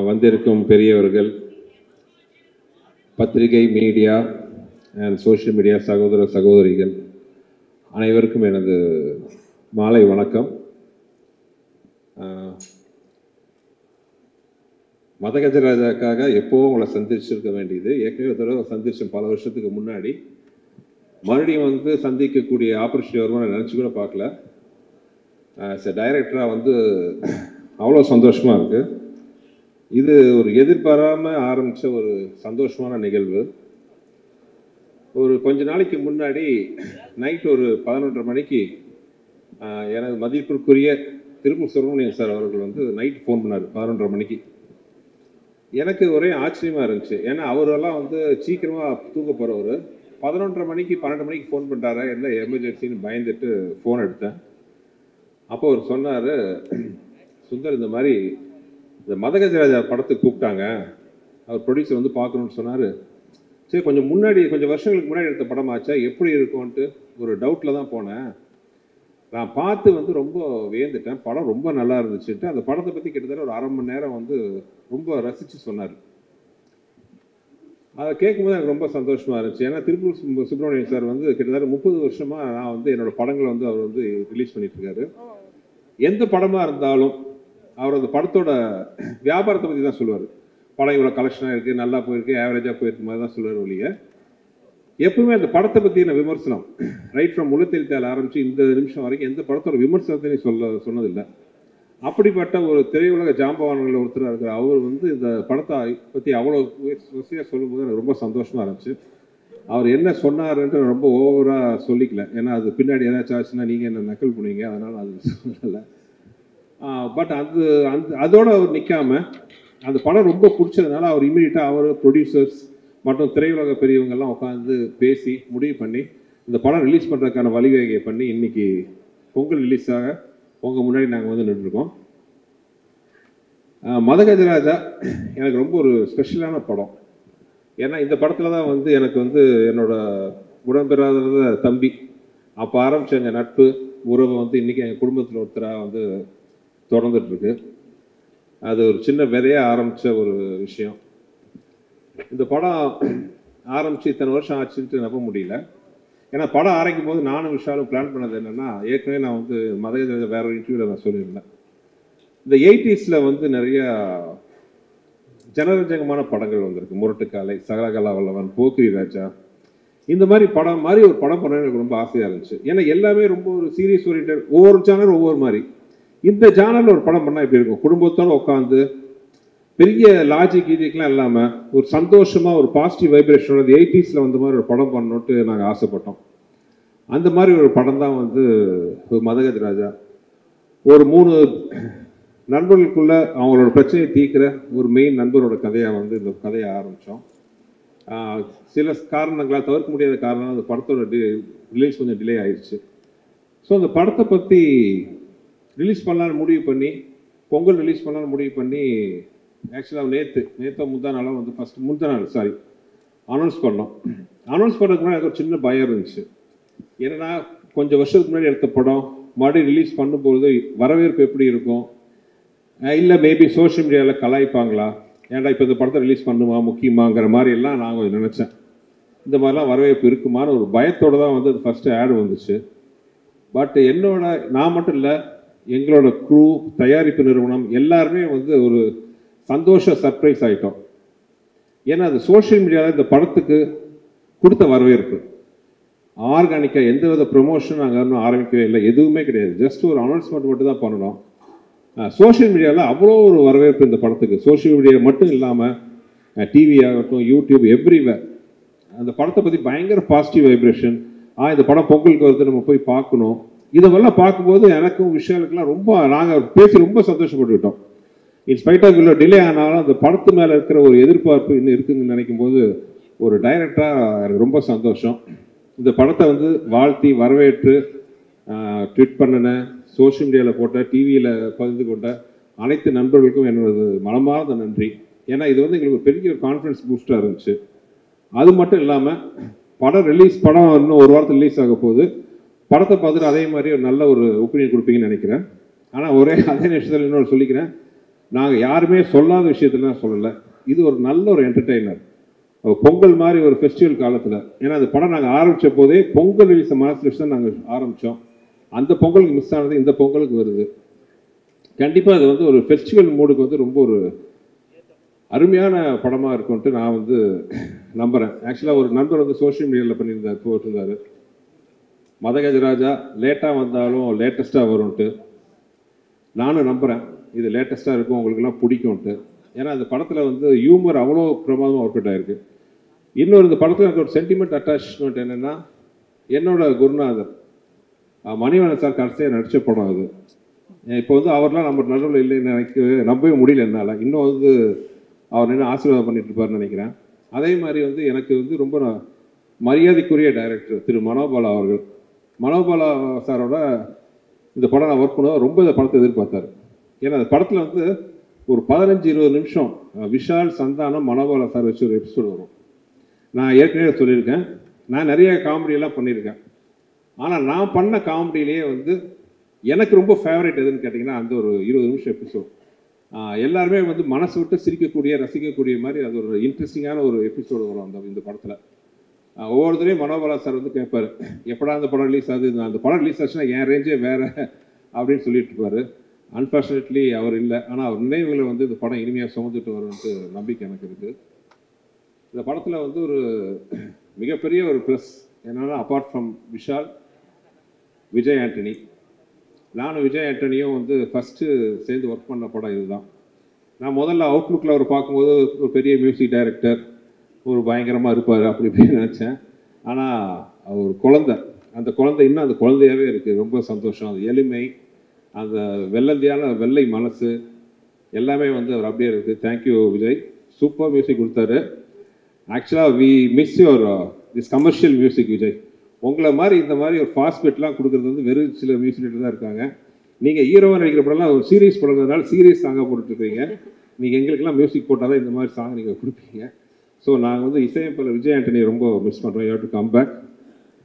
வந்திருக்கும் பெரியவர்கள், பத்திரிகை, மீடியா அண்ட் சோஷியல் மீடியா சகோதர சகோதரிகள் அனைவருக்கும் எனது மாலை வணக்கம். மதகஜராஜாக்காக எப்போவும் உங்களை சந்திச்சிருக்க வேண்டியது. ஏற்கனவே தடவை சந்திச்சேன் பல வருஷத்துக்கு முன்னாடி. மறுபடியும் சந்திக்கக்கூடிய ஆப்பர்ச்சுனிட்டி வருமா நினச்சி கூட பார்க்கல. டைரக்டராக அவ்வளோ சந்தோஷமாக இருக்குது. இது ஒரு எதிர்பாராமல் ஆரம்பித்த ஒரு சந்தோஷமான நிகழ்வு. ஒரு கொஞ்ச நாளைக்கு முன்னாடி நைட் ஒரு 11:30 மணிக்கு எனது மதிப்பிற்குரிய திருப்பூர் சுப்பிரமணியன் சார் அவர்கள் நைட் ஃபோன் பண்ணார் 11:30 மணிக்கு. எனக்கு ஒரே ஆச்சரியமாக இருந்துச்சு. ஏன்னா அவரெல்லாம் சீக்கிரமாக தூங்க போகிறவர் 11:30 மணிக்கு 12 மணிக்கு ஃபோன் பண்ணுறாரு. என்ன எமர்ஜென்சின்னு பயந்துட்டு ஃபோன் எடுத்தேன். அப்போ அவர் சொன்னார், சுந்தர் இந்த மாதிரி இந்த மதகஜராஜா படத்துக்கு கூப்பிட்டாங்க, அவர் ப்ரொடியூசர் பார்க்கணுன்னு சொன்னார். சரி, கொஞ்சம் வருஷங்களுக்கு முன்னாடி எடுத்த படமாச்சா, எப்படி இருக்கும்ன்ட்டு ஒரு டவுட்டில் தான் போனேன். நான் பார்த்து ரொம்ப வியந்துட்டேன். படம் ரொம்ப நல்லா இருந்துச்சுன்ட்டு அந்த படத்தை பற்றி கிட்டத்தட்ட ஒரு 1/2 மணி நேரம் ரொம்ப ரசித்து சொன்னார். அதை கேட்கும்போது எனக்கு ரொம்ப சந்தோஷமாக இருந்துச்சு. ஏன்னா திருப்பூர் சுப்பிரமணியன் சார் கிட்டத்தட்ட 30 வருஷமாக நான் என்னோடய படங்களை அவர் ரிலீஸ் பண்ணிட்டுருக்காரு. எந்த படமாக இருந்தாலும் அவர் அந்த படத்தோட வியாபாரத்தை பற்றி தான் சொல்லுவார். படம் இவ்வளோ கலெக்ஷனாக இருக்குது, நல்லா போயிருக்கு, ஆவரேஜாக போயிருக்கு மாதிரி தான் சொல்லுவார் ஒழிய எப்பவுமே அந்த படத்தை பற்றின விமர்சனம் ரைட் ஃப்ரம் முழுத்தெழுத்தால் ஆரம்பித்து இந்த நிமிஷம் வரைக்கும் எந்த படத்தோட விமர்சனத்தையும் சொன்னதில்லை. அப்படிப்பட்ட ஒரு திரையுலக ஜாம்பவான்களில் ஒருத்தராக இருக்கிற அவர் இந்த படத்தை பற்றி அவ்வளோ வசதியாக சொல்லும்போது எனக்கு ரொம்ப சந்தோஷமாக இருந்துச்சு. அவர் என்ன சொன்னார்ன்ட்டு ரொம்ப ஓவராக சொல்லிக்கல. ஏன்னா அது பின்னாடி ஏதாச்சும் ஆச்சுன்னா நீங்கள் என்ன நக்கல் பண்ணுவீங்க, அதனால் அது சொல்லலை. பட் அதோடு அவர் நிற்காம அந்த படம் ரொம்ப பிடிச்சதுனால அவர் இமீடியட்டாக அவர் ப்ரொடியூசர்ஸ் மற்றும் திரையுலக பெரியவங்கெல்லாம் உட்காந்து பேசி முடிவு பண்ணி இந்த படம் ரிலீஸ் பண்ணுறதுக்கான வழிவகையை பண்ணி இன்றைக்கி பொங்கல் ரிலீஸாக உங்கள் முன்னாடி நாங்கள் நின்றுருக்கோம். மதகஜராஜா எனக்கு ரொம்ப ஒரு ஸ்பெஷலான படம். ஏன்னா இந்த படத்தில் தான் எனக்கு என்னோட உடன்பிறாத தம்பி அப்போ ஆரம்பித்த எங்கள் நட்பு உறவை இன்றைக்கி எங்கள் குடும்பத்தில் ஒருத்தராக தொடர்ந்துட்டுருக்கு. அது ஒரு சின்ன விதையாக ஆரம்பித்த ஒரு விஷயம். இந்த படம் ஆரம்பித்து இத்தனை வருஷம் ஆச்சுன்ட்டு நம்ப முடியல. ஏன்னா படம் ஆரம்பிக்கும் போது நானும் விஷாலும் பிளான் பண்ணது என்னென்னா, ஏற்கனவே நான் மதகஜராஜா வேற ஒரு இன்டர்வியூவில் நான் சொல்லியிருந்தேன். இந்த 80s நிறையா ஜனரஞ்சகமான படங்கள் வந்திருக்கு. முரட்டுக்காலை, சகலகலா வல்லவன், போக்கிரி ராஜா, இந்த மாதிரி படம் மாதிரி ஒரு படம் பண்ண எனக்கு ரொம்ப ஆசையாக இருந்துச்சு. ஏன்னா எல்லாமே ரொம்ப ஒரு சீரியஸ் ஓரியன்டட், ஒவ்வொரு ஜானர் ஒவ்வொரு மாதிரி. இந்த ஜானரில் ஒரு படம் பண்ணால் எப்படி இருக்கும்? குடும்பத்தோடு உட்காந்து பெரிய லாஜிக் கீஜிக்லாம் இல்லாமல் ஒரு சந்தோஷமாக ஒரு பாசிட்டிவ் வைப்ரேஷனோட 80s மாதிரி ஒரு படம் பண்ணணுன்ட்டு நாங்கள் ஆசைப்பட்டோம். அந்த மாதிரி ஒரு படம் தான் மதகஜராஜா. ஒரு 3 நண்பர்களுக்குள்ள அவங்களோட பிரச்சனையை தீர்க்கிற ஒரு மெயின் நண்பரோட கதையாக இந்த கதையை ஆரம்பித்தோம். சில காரணங்களால், தவிர்க்க முடியாத காரணம், அந்த படத்தோட ரிலீஸ் கொஞ்சம் டிலே ஆயிடுச்சு. ஸோ அந்த படத்தை பற்றி ரிலீஸ் பண்ணலான்னு முடிவு பண்ணி, பொங்கல் ரிலீஸ் பண்ணலான்னு முடிவு பண்ணி, ஆக்சுவலாக நேற்று முந்தா நாளாக முந்தா நாள் அனௌன்ஸ் பண்ணோம். அனௌன்ஸ் பண்ணுறதுக்கு முன்னாடி எனக்கு ஒரு சின்ன பயம் இருந்துச்சு. ஏன்னா கொஞ்சம் வருஷத்துக்கு முன்னாடி எடுத்த படம் மறுபடியும் ரிலீஸ் பண்ணும்போது வரவேற்பு எப்படி இருக்கும், இல்லை மேபி சோஷியல் மீடியாவில் கலாய்ப்பாங்களா, ஏன்டா இப்போ இந்த படத்தை ரிலீஸ் பண்ணுமா முக்கியமாங்கிற மாதிரி எல்லாம் நான் கொஞ்சம் நினச்சேன். இந்த மாதிரிலாம் வரவேற்பு இருக்குமான்னு ஒரு பயத்தோடு தான் அது ஃபஸ்ட்டு ஆடு வந்துச்சு. பட் நான் மட்டும் இல்லை, எங்களோட க்ரூ, தயாரிப்பு நிறுவனம் எல்லாருமே ஒரு சந்தோஷ சர்ப்ரைஸ் ஆகிட்டோம். ஏன்னா அது சோஷியல் மீடியாவில் இந்த படத்துக்கு கொடுத்த வரவேற்பு ஆர்கானிக்காக எந்த வித ப்ரொமோஷன் நாங்கள் இன்னும் ஆரம்பிக்கவே இல்லை, எதுவுமே கிடையாது. ஜஸ்ட் ஒரு அனௌன்ஸ்மெண்ட் மட்டும் தான் பண்ணணும். சோஷியல் மீடியாவில் அவ்வளோ ஒரு வரவேற்பு இந்த படத்துக்கு. சோஷியல் மீடியா மட்டும் இல்லாமல் டிவி ஆகட்டும், யூடியூப், எவ்ரிவேர் அந்த படத்தை பற்றி பயங்கர பாசிட்டிவ் வைப்ரேஷன். இந்த படம் பொங்கலுக்கு வருது, நம்ம போய் பார்க்கணும். இதெல்லாம் பார்க்கும்போது எனக்கும் விஷயங்களுக்கெல்லாம் நாங்கள் பேசி ரொம்ப சந்தோஷப்பட்டுக்கிட்டோம். இன்ஸ்பைட் ஆஃப் இவ்வளோ டிலே ஆனாலும் அந்த படத்து மேலே இருக்கிற ஒரு எதிர்பார்ப்பு இன்னும் இருக்குதுன்னு நினைக்கும் போது ஒரு டைரக்டராக எனக்கு ரொம்ப சந்தோஷம். இந்த படத்தை வாழ்த்தி வரவேற்று ட்வீட் பண்ணின, சோஷியல் மீடியாவில் போட்ட, டிவியில் பகிர்ந்து கொண்ட அனைத்து நண்பர்களுக்கும் என்னோட மனமார்ந்த நன்றி. ஏன்னா இது எங்களுக்கு ஒரு பெரிய ஒரு கான்ஃபிடன்ஸ் பூஸ்டாக இருந்துச்சு. அது மட்டும் இல்லாமல் படம் இன்னும் ஒரு வாரத்தில் ரிலீஸ் ஆக போகுது. படத்தை பார்த்துட்டு அதே மாதிரி ஒரு நல்ல ஒரு ஒப்பீனியன் கொடுப்பீங்கன்னு நினைக்கிறேன். ஆனால் அதே நிமிஷத்தில் இன்னொரு சொல்லிக்கிறேன், நாங்கள் யாருமே சொல்லாத விஷயத்துலாம் சொல்லலை. இது ஒரு நல்ல ஒரு என்டர்டெய்னர். பொங்கல் மாதிரி ஒரு ஃபெஸ்டிவல் காலத்தில், ஏன்னா அந்த படம் நாங்கள் ஆரம்பித்த போதே பொங்கல் ரிலீஸை மனசில் வச்சு தான் நாங்கள் ஆரம்பித்தோம். அந்த பொங்கலுக்கு மிஸ் ஆனது இந்த பொங்கலுக்கு வருது. கண்டிப்பாக அது வந்து ஒரு ஃபெஸ்டிவல் மூடுக்கு வந்து ரொம்ப ஒரு அருமையான படமாக இருக்கும்ன்ட்டு நான் வந்து நம்புகிறேன். ஆக்சுவலாக ஒரு நண்பர் வந்து சோஷியல் மீடியாவில் போட்டிருந்தார், மதகஜராஜா லேட்டாக வந்தாலும் லேட்டஸ்ட்டாக வரும்ன்ட்டு. நானும் நம்புகிறேன் இது லேட்டஸ்ட்டாக இருக்கும், உங்களுக்கெல்லாம் பிடிக்கும்ன்ட்டு. ஏன்னா அந்த படத்தில் வந்து ஹியூமர் அவ்வளோ பிரமாதமாக ஒர்க் அவுட் ஆகிருக்கு. இன்னொரு இந்த படத்தில் எனக்கு ஒரு சென்டிமெண்ட் அட்டாச்மெண்ட் என்னென்னா, என்னோட குருநாதர் மணிவண்ணன் சார் கடைசியாக நடித்த படம் அது. இப்போ வந்து அவர்லாம் நம்ம நடுவில் இல்லைன்னு நம்பவே முடியல என்னால். இன்னும் வந்து அவர் என்ன ஆசீர்வாதம் பண்ணிட்டு இருப்பார்னு நினைக்கிறேன். அதே மாதிரி வந்து எனக்கு வந்து ரொம்ப மரியாதைக்குரிய டைரக்டர் திரு மனோபாலா அவர்கள். மனோபாலா சாரோட இந்த படம் நான் ஒர்க் பண்ண ரொம்ப இந்த படத்தை எதிர்பார்த்தார். ஏன்னா அந்த படத்தில் வந்து ஒரு 15-20 நிமிஷம் விஷால், சந்தானம், மனோபாலா சார் வச்சு ஒரு எபிசோடு வரும். நான் ஏற்கனவே சொல்லியிருக்கேன், நான் நிறைய காமெடியெல்லாம் பண்ணியிருக்கேன். ஆனால் நான் பண்ண காமெடியிலேயே வந்து எனக்கு ரொம்ப ஃபேவரட் எதுன்னு கேட்டிங்கன்னா அந்த ஒரு 20 நிமிஷம் எபிசோட். எல்லாருமே வந்து மனசு விட்டு சிரிக்கக்கூடிய, ரசிக்கக்கூடிய மாதிரி அது ஒரு இன்ட்ரெஸ்டிங்கான ஒரு எபிசோடு வரும் இந்த படத்தில். ஒவ்வொருத்தரையும் மனோபாலா சார் வந்து கேட்பார், எப்படா அந்த படம் ரிலீஸ் ஆகுது, அந்த படம் ரிலீஸ் ஆச்சுன்னா என் ரேஞ்சே வேறு அப்படின்னு சொல்லிட்டு இருப்பார். அன்ஃபார்ச்சுனேட்லி அவர் இல்லை. ஆனால் அவர் நினைவுகளை வந்து இந்த படம் இனிமையாக சுமந்துட்டு வரும்ன்ட்டு நம்பிக்கை எனக்கு இருக்குது. இந்த படத்தில் வந்து ஒரு மிகப்பெரிய ஒரு ப்ளஸ் என்னென்னா, அப்பார்ட் ஃப்ரம் விஷால், விஜய் ஆண்டனி. நானும் விஜய் ஆண்டனியும் வந்து ஃபஸ்ட்டு சேர்ந்து ஒர்க் பண்ண படம் இதுதான். நான் முதல்ல அவுட்லுக்கில் அவர் பார்க்கும்போது ஒரு பெரிய மியூசிக் டைரக்டர், ஒரு பயங்கரமாக இருப்பார் அப்படி இப்படின்னு நினச்சேன். ஆனால் அவர் குழந்தை, அந்த குழந்தை இன்னும் அந்த குழந்தையாகவே இருக்குது. ரொம்ப சந்தோஷம். அது எளிமை, அந்த வெள்ளை மனசு எல்லாமே வந்து அவர் அப்படியே இருக்குது. தேங்க்யூ விஜய், சூப்பர் மியூசிக் கொடுத்தாரு. ஆக்சுவலாக we miss your this commercial music Vijay. உங்களை மாதிரி இந்த மாதிரி ஒரு ஃபாஸ்ட் பெட்லாம் கொடுக்குறது வந்து வெறும் சில மியூசிக் தான் இருக்காங்க. நீங்கள் ஹீரோவாக நடிக்கிற படம்லாம் ஒரு சீரியஸ் படங்கிறதுனால சீரியஸ் சாங்காக போட்டுட்ருக்கீங்க. நீங்கள் எங்களுக்கெல்லாம் மியூசிக் போட்டால் தான் இந்த மாதிரி சாங் நீங்கள் கொடுப்பீங்க. ஸோ நாங்கள் வந்து இசையமைப்பாளர் விஜய் ஆண்டனியை ரொம்ப மிஸ் பண்ணுறோம். You have to come back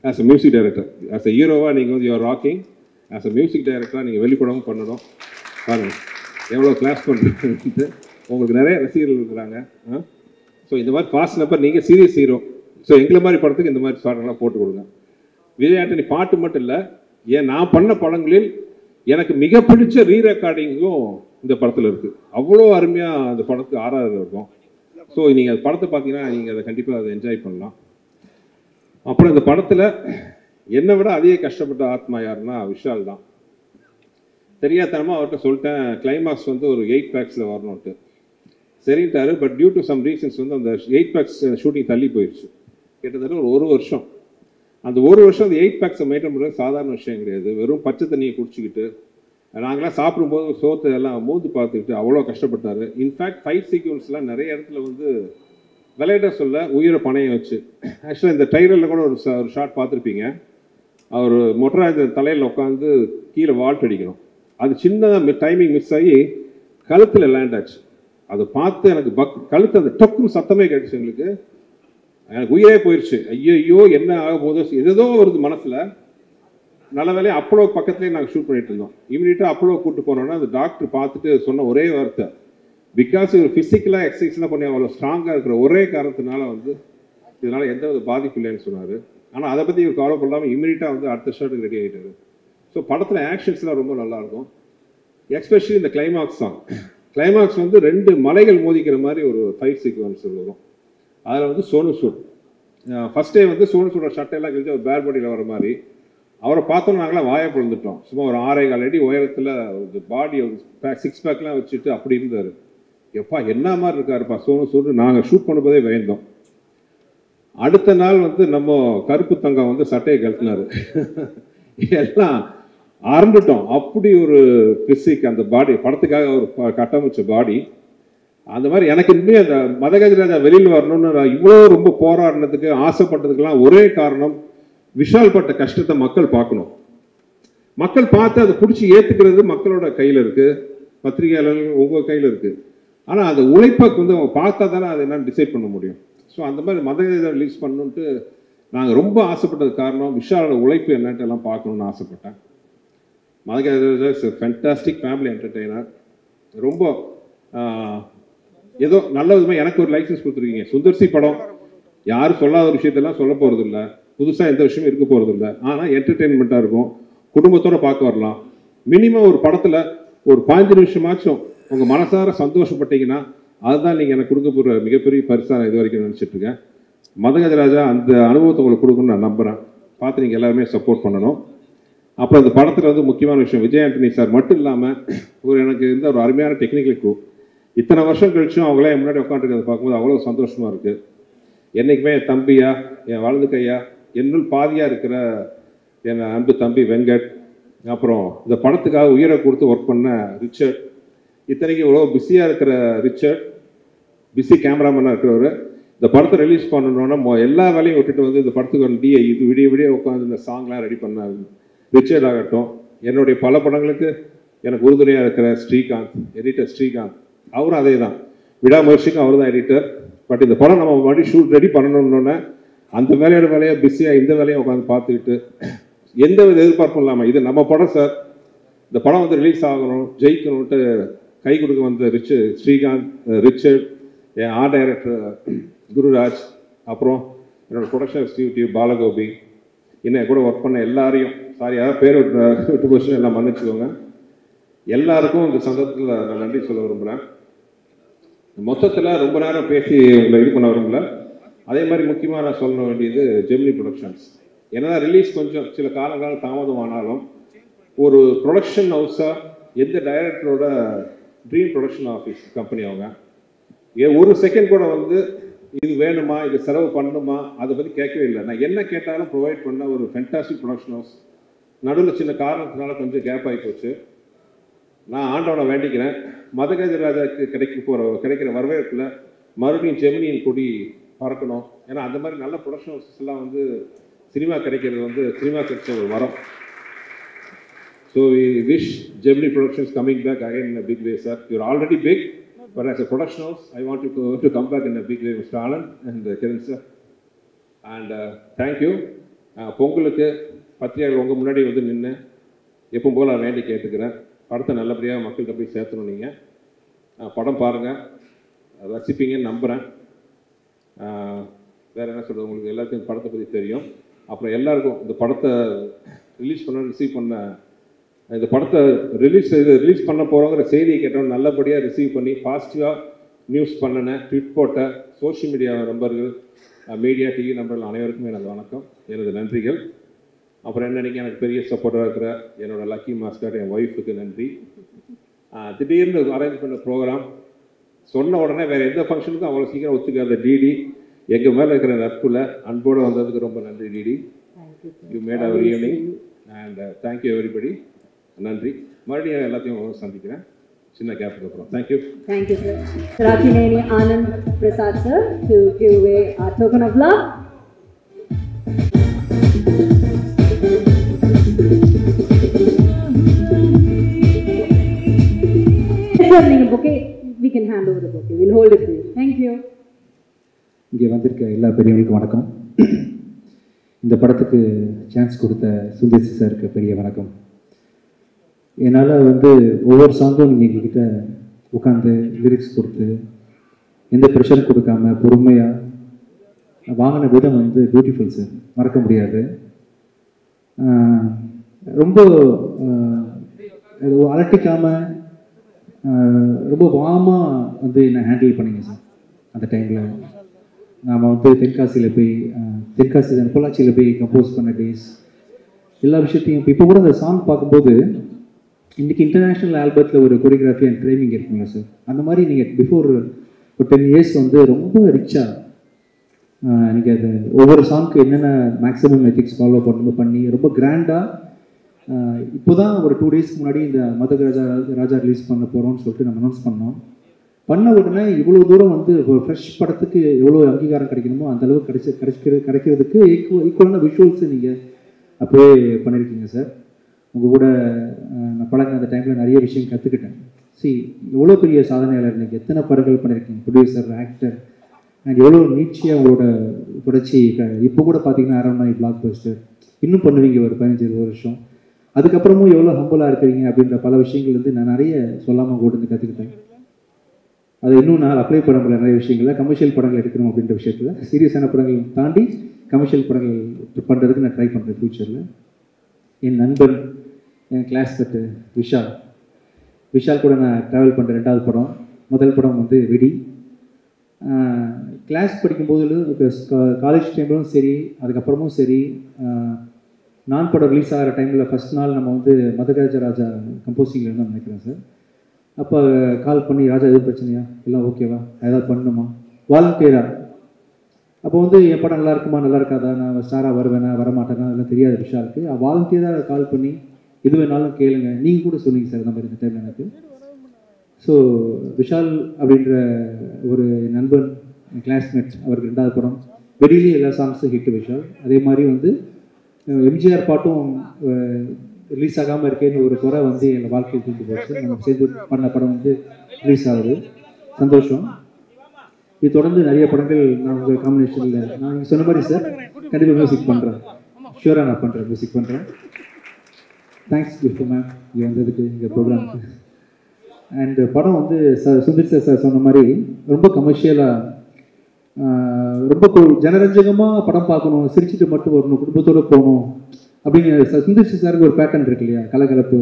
as a music director. As a ஹீரோவாக நீங்கள் வந்து you're rocking. As a music டைரக்டராக நீங்கள் வெளிப்படவும் பண்ணணும். பாருங்கள் எவ்வளோ கிளாஸ் பண்ணுறீங்கன்ட்டு. உங்களுக்கு நிறைய ரசிகர்கள் இருக்கிறாங்க. ஸோ இந்த மாதிரி ஃபாஸ்ட் நம்பர், நீங்கள் சீரியஸ் ஹீரோ. ஸோ எங்களை மாதிரி படத்துக்கு இந்த மாதிரி சாங்கெல்லாம் போட்டு கொடுங்க. விஜய் ஆண்டனி பாட்டு மட்டும் இல்லை, ஏன் நான் பண்ண படங்களில் எனக்கு மிக பிடிச்ச ரீ ரெக்கார்டிங்கும் இந்த படத்தில் இருக்குது. அவ்வளோ அருமையாக அந்த படத்துக்கு ஆராதனை இருக்கும். ஸோ நீங்கள் அந்த படத்தை பார்த்தீங்கன்னா நீங்கள் அதை கண்டிப்பாக அதை என்ஜாய் பண்ணலாம். அப்புறம் இந்த படத்தில் என்னை விட அதிக கஷ்டப்பட்ட ஆத்மா யாருன்னா விஷால் தான். தெரியாதனமாக அவர்கிட்ட சொல்லிட்டேன், கிளைமாக்ஸ் வந்து ஒரு 8 பேக்ஸில் வரணுன்ட்டு. சரின்ட்டாரு. But due to some reasons வந்து அந்த 8 பேக்ஸ் ஷூட்டிங் தள்ளி போயிடுச்சு. கிட்டத்தட்ட ஒரு வருஷம். அந்த ஒரு வருஷம் அந்த 8 பேக்ஸை மெயின்டைன் பண்ணுறது சாதாரண விஷயம் கிடையாது. வெறும் பச்சை தண்ணியை குடிச்சிக்கிட்டு நாங்களாம் சாப்பிடும்போது சோத்தை எல்லாம் மோந்து பார்த்துக்கிட்டு அவ்வளோ கஷ்டப்பட்டார். இன்ஃபேக்ட் ஃபைட் சீக்வன்ஸ்லாம் நிறைய இடத்துல வந்து விளையாட சொல்ல உயிரை பணையம் வச்சு. ஆக்சுவலாக இந்த ட்ரைலரில் கூட ஒரு ஷாட் பார்த்துருப்பீங்க. அவர் மொட்டராஜ தலையில் உட்காந்து கீழே வால்ட் அடிக்கணும். அது சின்னதாக டைமிங் மிஸ் ஆகி கழுத்தில் லேண்ட் ஆச்சு. அதை பார்த்து எனக்கு கழுத்து அந்த டொக்குன்னு சத்தமே கேட்டுச்சு. எனக்கு உயிரே போயிடுச்சு. ஐயோ என்ன ஆக போதோ ஏதோ வருது மனசில். நல்ல வேலையை அப்போலோ பக்கத்துலேயே நாங்கள் ஷூட் பண்ணிட்டு இருந்தோம். இமீடியட்டாக அப்போலோ கூப்பிட்டு போனோன்னா அந்த டாக்டர் பார்த்துட்டு சொன்ன ஒரே வார்த்தை, பிகாஸ் இவர் ஃபிசிக்கலாக எக்ஸசைஸ்லாம் பண்ணி அவ்வளோ ஸ்ட்ராங்காக இருக்கிற ஒரே காரணத்தினால வந்து இதனால் எந்த ஒரு பாதிப்பு இல்லைன்னு சொன்னார். ஆனால் அதை பற்றி இவர் கவலை பண்ணாமல் இமீடியட்டாக வந்து அடுத்த ஷாட்டுக்கு ரெடி ஆகிட்டார். ஸோ படத்தில் ஆக்ஷன்ஸ்லாம் ரொம்ப நல்லாயிருக்கும். எஸ்பெஷலி இந்த கிளைமாக்ஸ் தான். கிளைமாக்ஸ் வந்து 2 மலைகள் மோதிக்கிற மாதிரி ஒரு ஃபைட் சீக்வன்ஸ் வரும். அதில் வந்து சோனு சூட் ஃபஸ்ட்டே வந்து சோனு சூடோட சட்டையெல்லாம் கழிச்சு ஒரு பேர் பாடியில் வர மாதிரி அவரை பார்த்தோம். நாங்களாம் வாயை பிறந்துட்டோம். சும்மா ஒரு 6.25 அடி உயரத்தில் ஒரு பாடி ஒரு 6 பேக்லாம் வச்சுட்டு அப்படி இருந்தார். எப்பா என்ன மாதிரி இருக்காருப்பா சோனு சூடு. நாங்கள் ஷூட் பண்ணும்போதே பயந்தோம். அடுத்த நாள் வந்து நம்ம கருப்பு தங்கம் வந்து சட்டையை கழட்டினார். எல்லாம் அறந்துட்டோம். அப்படி ஒரு பிசிக் அந்த பாடி, படத்துக்காக ஒரு கட்டமைச்ச பாடி. அந்த மாதிரி எனக்கு இன்னும் அந்த மதகஜராஜா வெளியில் வரணும்னு நான் இவ்வளோ ரொம்ப போராடினதுக்கு ஆசைப்பட்டதுக்கெல்லாம் ஒரே காரணம், விஷால் பட்ட கஷ்டத்தை மக்கள் பார்க்கணும். மக்கள் பார்த்து அதை பிடிச்சி ஏற்றுக்கிறது மக்களோட கையில் இருக்குது, பத்திரிகையாளர்கள் உங்கள் கையில் இருக்குது. ஆனால் அந்த உழைப்பை வந்து அவங்க பார்த்தா தானே அதை என்னன்னு டிசைட் பண்ண முடியும். ஸோ அந்த மாதிரி மதகஜராஜா ரிலீஸ் பண்ணணுன்ட்டு நாங்கள் ரொம்ப ஆசைப்பட்டது காரணம் விஷாலோட உழைப்பு என்னன்ட்டு எல்லாம் பார்க்கணுன்னு ஆசைப்பட்டேன். Madha Gaja Raja is a fantastic family entertainer. ரொம்ப ஏதோ நல்ல விதமாக எனக்கு ஒரு லைசன்ஸ் கொடுத்துருக்கீங்க. சுந்தர்சி படம் யாரும் சொல்லாத ஒரு விஷயத்தெல்லாம் சொல்ல போகிறது இல்லை, புதுசாக எந்த விஷயமும் இருக்க போகிறது இல்லை. ஆனால் என்டர்டெயின்மெண்ட்டாக இருக்கும், குடும்பத்தோடு பார்க்க வரலாம். மினிமம் ஒரு படத்தில் ஒரு 15 நிமிஷமாச்சும் உங்கள் மனசார சந்தோஷப்பட்டீங்கன்னா அதுதான் நீங்கள் எனக்கு கொடுக்க போகிற மிகப்பெரிய பரிசாக நான் இது வரைக்கும் நினச்சிட்ருக்கேன். மதகஜராஜா அந்த அனுபவத்தை உங்களுக்கு கொடுக்கணும்னு நான் நம்புகிறேன். பார்த்து நீங்கள் எல்லாருமே சப்போர்ட் பண்ணணும். அப்புறம் இந்த படத்தில் வந்து முக்கியமான விஷயம், விஜய் ஆண்டனி சார் மட்டும் இல்லாமல் எனக்கு இருந்த ஒரு அருமையான டெக்னிக்கல் குரூ. இத்தனை வருஷம் கழிச்சும் அவங்களே முன்னாடி உட்காந்துருக்கிறத பார்க்கும்போது அவ்வளோ சந்தோஷமாக இருக்குது. என்றைக்குமே என் தம்பியா, என் வலது கையா, என்னுள் பாதியாக இருக்கிற என் அன்பு தம்பி வெங்கட், அப்புறம் இந்த படத்துக்காக உயிரை கொடுத்து ஒர்க் பண்ண ரிச்சர்ட், இத்தனைக்கு இவ்வளோ பிஸியாக இருக்கிற ரிச்சர்ட், பிஸி கேமராமேனாக இருக்கிறவர், இந்த படத்தை ரிலீஸ் பண்ணணுன்னா எல்லா வேலையும் விட்டுட்டு வந்து இந்த படத்துக்கு வந்து இது விடிய உட்காந்து இந்த சாங்லாம் ரெடி பண்ணாரு ரிச்சர்ட் ஆகட்டும். என்னுடைய பல படங்களுக்கு எனக்கு உறுதுணையாக இருக்கிற ஸ்ரீகாந்த், எடிட்டர் ஸ்ரீகாந்த், அவரும் அதே தான், விடாமுயற்சிக்கும் அவர் தான் எடிட்டர். பட் இந்த படம் நம்ம மறுபடியும் ஷூட் ரெடி பண்ணணுன்னொன்னே அந்த வேலையோட வேலையாக பிஸியாக இந்த வேலையை உட்காந்து பார்த்துக்கிட்டு எந்த வித எதிர்பார்ப்பும் இல்லாமல், இது நம்ம படம் சார், இந்த படம் வந்து ரிலீஸ் ஆகணும், ஜெயிக்கணும்ட்டு கை கொடுக்க வந்த ஸ்ரீகாந்த், ரிச்சர்ட், என் ஆர்ட் டைரக்டர் குருராஜ், அப்புறம் என்னோடய ப்ரொடக்ஷன் எக்ஸிக்யூட்டிவ் பாலகோபி, இன்னும் கூட ஒர்க் பண்ண எல்லாரையும், சாரி யாராவது பேர் விட்டு போச்சுன்னு எல்லாம் மன்னிச்சுக்கோங்க. எல்லாருக்கும் இந்த சந்தர்ப்பத்தில் நான் நன்றி சொல்ல விரும்புகிறேன். மொத்தத்தில் ரொம்ப நேரம் பேசி உங்களை இது பண்ண விரும்பல. அதே மாதிரி முக்கியமாக நான் சொல்ல வேண்டியது ஜெமினி ப்ரொடக்ஷன்ஸ். என்னதான் ரிலீஸ் கொஞ்சம் சில காலங்கள் தாமதமானாலும் ஒரு ப்ரொடக்ஷன் ஹவுஸாக எந்த டைரக்டரோட ட்ரீம் ப்ரொடக்ஷன் ஆஃபீஸ் கம்பெனி அவங்க. ஒரு செகண்ட் கூட வந்து இது வேணுமா, இது செலவு பண்ணணுமா, அதை பற்றி கேட்கவே இல்லை. நான் என்ன கேட்டாலும் ப்ரொவைட் பண்ண ஒரு ஃபென்டாஸ்டிக் ப்ரொடக்ஷன் ஹவுஸ். நடுவில் சின்ன காரணத்தினால கொஞ்சம் கேப் ஆகி போச்சு. நான் ஆண்டவனை வேண்டிக்கிறேன், மதகஜராஜாவுக்கு கிடைக்கிற வரவேற்பில் மறுபடியும் ஜெமினியின் கொடி பறக்கணும். ஏன்னா அந்த மாதிரி நல்ல ப்ரொடக்ஷன் ஹவுசஸ் எல்லாம் வந்து சினிமா கிடைக்கிறது வந்து சினிமா கிடைச்ச ஒரு வரம். So we wish Gemini Productions coming back again in a big way sir. You're already big, but as a production house I want to come back in a big way, mister Anand and Kiran sir. And thank you. பொங்கலுக்கு பத்திரிகைகள் உங்கள் முன்னாடி வந்து நின்று எப்பவும் போல் நான் வேண்டி கேட்டுக்கிறேன், படத்தை நல்லபடியாக மக்கள்கிட்ட போய் சேர்த்தணும். நீங்கள் படம் பாருங்கள், ரசிப்பீங்கன்னு நம்புகிறேன். வேறு என்ன சொல்கிறது, உங்களுக்கு எல்லாத்தையும் படத்தை பற்றி தெரியும். அப்புறம் எல்லாருக்கும் இந்த படத்தை ரிசீவ் பண்ண இந்த படத்தை ரிலீஸ் பண்ண போகிறோங்கிற செய்தியை கேட்டோம், நல்லபடியாக ரிசீவ் பண்ணி பாசிட்டிவாக நியூஸ் பண்ணினேன், ட்விட் போட்ட சோஷியல் மீடியா நண்பர்கள், மீடியா டிவி நண்பர்கள் அனைவருக்குமே எனது வணக்கம், எனது நன்றிகள். அப்புறம் என்னன்னைக்கு எனக்கு பெரிய சப்போர்ட்டாக இருக்கிற என்னோடய லக்கி மாஸ்டர், என் ஒய்ஃபுக்கு நன்றி. திடீர்னு அரேஞ்ச் பண்ண ப்ரோக்ராம் சொன்ன உடனே வேறு எந்த ஃபங்க்ஷனுக்கும் அவ்வளோ சீக்கிரம் ஒத்துக்காத டிடி, எங்கள் மேலே இருக்கிற நட்புல அன்போடு வந்ததுக்கு ரொம்ப நன்றி DD. You made our evening and thank you everybody. நன்றி. மறுபடியும் எல்லாத்தையும் சந்திக்கிறேன் சின்ன கேப்புக்கு அப்புறம். Thank you. Thank you sir. Rajineni Anand Prasad sir to give away a token of love. Sir, நீங்க bouquet, we can hand over the bouquet. We'll hold it for you. Thank you. இங்கே வந்திருக்க எல்லா பெரியவங்களுக்கும் வணக்கம். இந்த படத்துக்கு சான்ஸ் கொடுத்த சுந்தர்சி சாருக்கு பெரிய வணக்கம். என்னால் வந்து ஒவ்வொரு சாங்கும் நீங்கள் எங்ககிட்ட உட்காந்து லிரிக்ஸ் கொடுத்து எந்த ப்ரெஷர் கொடுக்காம பொறுமையாக வாங்கின விதம் வந்து பியூட்டிஃபுல் சார், மறக்க முடியாது. ரொம்ப அலட்டிக்காமல் ரொம்ப வாமாக வந்து என்னை ஹேண்டில் பண்ணிங்க சார். அந்த டைமில் நாம் வந்து தென்காசி பொள்ளாச்சியில் போய் கம்போஸ் பண்ண டேஸ் எல்லா விஷயத்தையும் இப்போ கூட அந்த சாங் பார்க்கும்போது இன்றைக்கி இன்டர்நேஷ்னல் ஆல்பத்தில் ஒரு கொரியோகிராஃபி அண்ட் ஃப்ரேமிங் இருக்குங்களா சார், அந்த மாதிரி நீங்கள் பிஃபோர் ஒரு 10 இயர்ஸ் வந்து ரொம்ப ரிச்சாக நீங்கள் அது ஒவ்வொரு சாங்க்கு என்னென்ன மேக்ஸிமம் எத்திக்ஸ் ஃபாலோ பண்ணி ரொம்ப கிராண்டாக இப்போ தான் ஒரு 2 டேஸ்க்கு முன்னாடி இந்த மதகஜராஜா ரிலீஸ் பண்ண போகிறோம்னு சொல்லிட்டு நம்ம அனௌன்ஸ் பண்ண உடனே இவ்வளோ தூரம் வந்து ஒரு ஃப்ரெஷ் படத்துக்கு எவ்வளோ அங்கீகாரம் கிடைக்கணுமோ அந்தளவுக்கு கிடைக்கிறதுக்கு ஈக்குவலான விஷுவல்ஸு நீங்கள் அப்போவே பண்ணியிருக்கீங்க சார். உங்கள் கூட நான் பழகின அந்த டைமில் நிறைய விஷயம் கற்றுக்கிட்டேன். எவ்வளோ பெரிய சாதனையாளர், நீங்கள் எத்தனை படங்கள் பண்ணியிருக்கீங்க, ப்ரொடியூசர், ஆக்டர், அண்ட் எவ்வளோ நீட்சியாக உங்களோட தொடர்ச்சி. இப்போ கூட பார்த்தீங்கன்னா அரண்மனை, பிளாக் பஸ்டர், இன்னும் பண்ணுவீங்க ஒரு 15-20 வருஷம். அதுக்கப்புறமும் எவ்வளோ ஹம்பிளாக இருக்கிறீங்க அப்படின்ற பல விஷயங்கள் வந்து நான் நிறைய சொல்லாமல் கூட வந்து கற்றுக்கிட்டேன். அதை இன்னும் நான் அப்ளை பண்ண முடியல நிறைய விஷயங்களில். கமர்ஷியல் படங்கள் எடுக்கணும் அப்படின்ற விஷயத்தில் சீரியஸான படங்கள் தாண்டி கமர்ஷியல் படங்கள் பண்ணுறதுக்கு நான் ட்ரை பண்ணுறேன் ஃப்யூச்சரில். என் நண்பன், என் கிளாஸ்மேட்டு விஷால் கூட நான் ட்ராவல் பண்ணுற 2வது படம். முதல் படம் வந்து வெடி. கிளாஸ் படிக்கும்போது காலேஜ் டைம்லும் சரி, அதுக்கப்புறமும் சரி, நான் படம் ரிலீஸ் ஆகிற டைமில் ஃபஸ்ட் நாள் நம்ம வந்து மதகஜராஜா கம்போசிங்கில் இருந்தால் நினைக்கிறேன் சார். அப்போ கால் பண்ணி, ராஜா எதுவும் பிரச்சனையா, எல்லாம் ஓகேவா, ஏதாவது பண்ணணுமா, வாலண்டியராக. அப்போ வந்து என் படம் நல்லா இருக்குமா நல்லா இருக்காதா, நான் ஸ்டாராக வருவேனா வரமாட்டேனா அதெல்லாம் தெரியாது விஷாலுக்கு. வாலண்டியராக கால் பண்ணி எது வேணாலும் கேளுங்க, நீங்கள் கூட சொன்னீங்க சார் அந்த மாதிரி இந்த டைமில் எனக்கு. ஸோ விஷால் அப்படின்ற ஒரு நண்பன், கிளாஸ்மேட், அவருக்கு 2வது படம் வெளியிலேயே எல்லா சாங்ஸும் ஹிட்டு விஷால். அதே மாதிரி வந்து எம்ஜிஆர் பாட்டும் ரிலீஸ் ஆகாமல் இருக்கேன்னு ஒரு குறை வந்து எங்கள் வாழ்க்கையில் தூண்டு போச்சு. நம்ம சேர்ந்து பண்ண படம் வந்து ரிலீஸ் ஆகுது, சந்தோஷம். இது தொடர்ந்து நிறைய படங்கள் நான் உங்கள் காம்பினேஷனில் நான் நீங்கள் சொன்ன மாதிரி சார் கண்டிப்பாக மியூசிக் பண்ணுறேன், ஷூராக நான் பண்ணுறேன், மியூசிக் பண்ணுறேன். தேங்க்ஸ் கிஃப்ட் மேம் இங்கே வந்ததுக்கு, எங்கள் ப்ரோக்ராமுக்கு. அண்டு படம் வந்து சுந்தர் சார் சொன்ன மாதிரி ரொம்ப கமர்ஷியலாக, ரொம்ப ஜனரஞ்சகமாக படம் பார்க்கணும், சிரிச்சுட்டு மட்டும் வரணும், குடும்பத்தோடு போகணும் அப்படின்னு சுந்தர் சாருக்கு ஒரு பேட்டர்ன் இருக்கு இல்லையா, கலகலப்பு,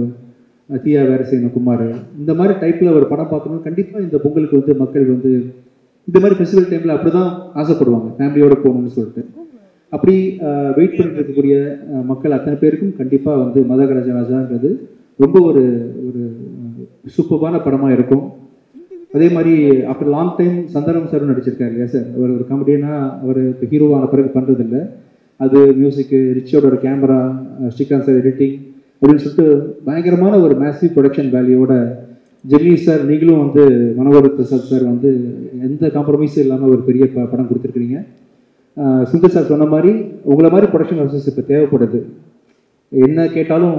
தீயா வேறு செய்யணும், குமார், இந்த மாதிரி டைப்பில் ஒரு படம் பார்க்கணும். கண்டிப்பாக இந்த பொங்கலுக்கு வந்து மக்கள் வந்து இந்த மாதிரி ஃபெஸ்டிவல் டைமில் அப்படி தான் ஆசைப்படுவாங்க, ஃபேமிலியோடு போகணும்னு சொல்லிட்டு. அப்படி வெயிட் பண்ணிட்டு இருக்கக்கூடிய மக்கள் அத்தனை பேருக்கும் கண்டிப்பாக வந்து மதகஜராஜான்றது ரொம்ப ஒரு சூப்பரான படமாக இருக்கும். அதே மாதிரி ஆஃப்டர் லாங் டைம் சந்தானம் சாரும் நடிச்சிருக்காரு இல்லையா சார். அவர் ஒரு காமெடியனாக அவர் இப்போ ஹீரோவான பிறகு பண்ணுறதில்ல. அது மியூசிக்கு, ரிச்சோட ஒரு கேமரா, ஸ்ரீகாந்த் சார் எடிட்டிங் அப்படின்னு சொல்லிட்டு பயங்கரமான ஒரு மேசிவ் ப்ரொடக்ஷன் வேல்யூவோட ஜெமினி சார், நீங்களும் வந்து மனோகர் பிரசாத் சார் வந்து எந்த காம்ப்ரமைஸும் இல்லாமல் ஒரு பெரிய படம் கொடுத்துருக்குறீங்க. சுந்தர் சார் சொன்ன மாதிரி உங்களை மாதிரி ப்ரொடக்ஷன் ஹவுசஸ் இப்போ தேவைப்படுது. என்ன கேட்டாலும்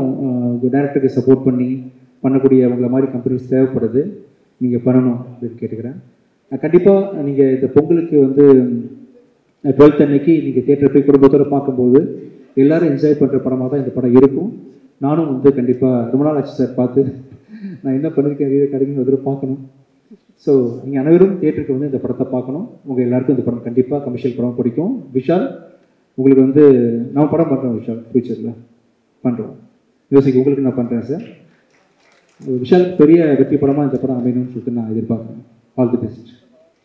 டைரக்டருக்கு சப்போர்ட் பண்ணக்கூடிய உங்களை மாதிரி கம்பெனிஸ் தேவைப்படுது. நீங்கள் பண்ணணும் அப்படின்னு கேட்டுக்கிறேன். கண்டிப்பாக நீங்கள் இந்த பொங்கலுக்கு வந்து 12th அன்னைக்கு நீங்கள் தியேட்டர் போய் குடும்பத்தோடு பார்க்கும்போது எல்லோரும் என்ஜாய் பண்ணுற படமாக தான் இந்த படம் இருக்கும். நானும் வந்து கண்டிப்பாக ரொம்ப நாள் ஆச்சு சார் பார்த்து, நான் என்ன பண்ணியிருக்கேன் வீடியோ கிடைக்குன்னு ஒரு பார்க்கணும். ஸோ நீங்கள் அனைவரும் தியேட்டருக்கு வந்து இந்த படத்தை பார்க்கணும். உங்கள் எல்லாருக்கும் இந்த படம் கண்டிப்பாக கமர்ஷியல் படம் பிடிக்கும். விஷால் உங்களுக்கு வந்து நான் படம் பண்ணுறேன், விஷால் ஃப்யூச்சரில் பண்ணுறோம், மியூசிக் உங்களுக்கு நான் பண்ணுறேன் சார். விஷாலுக்கு பெரிய வெற்றி படமாக இந்த படம் அமையணும்னு சொல்லிட்டு நான் எதிர்பார்க்குறேன். All the best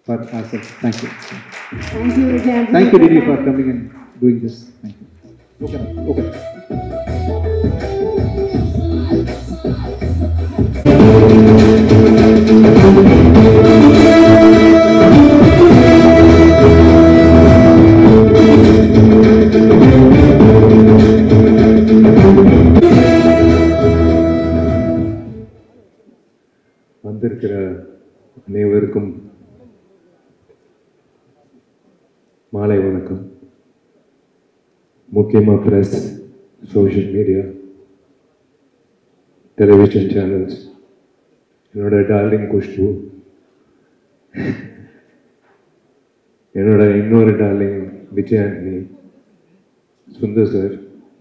for R sir. Thank you. Thank you DD for coming and doing this. Thank you. Okay. வந்திருக்கிற அனைவருக்கும் மாலை வணக்கம். முக்கியமாக press, social media, television channels, என்னோட டார்லிங் குஷ்பு, என்னோட இன்னொரு டார்லிங் விஜய் ஆண்டனி, சுந்தர் சார்,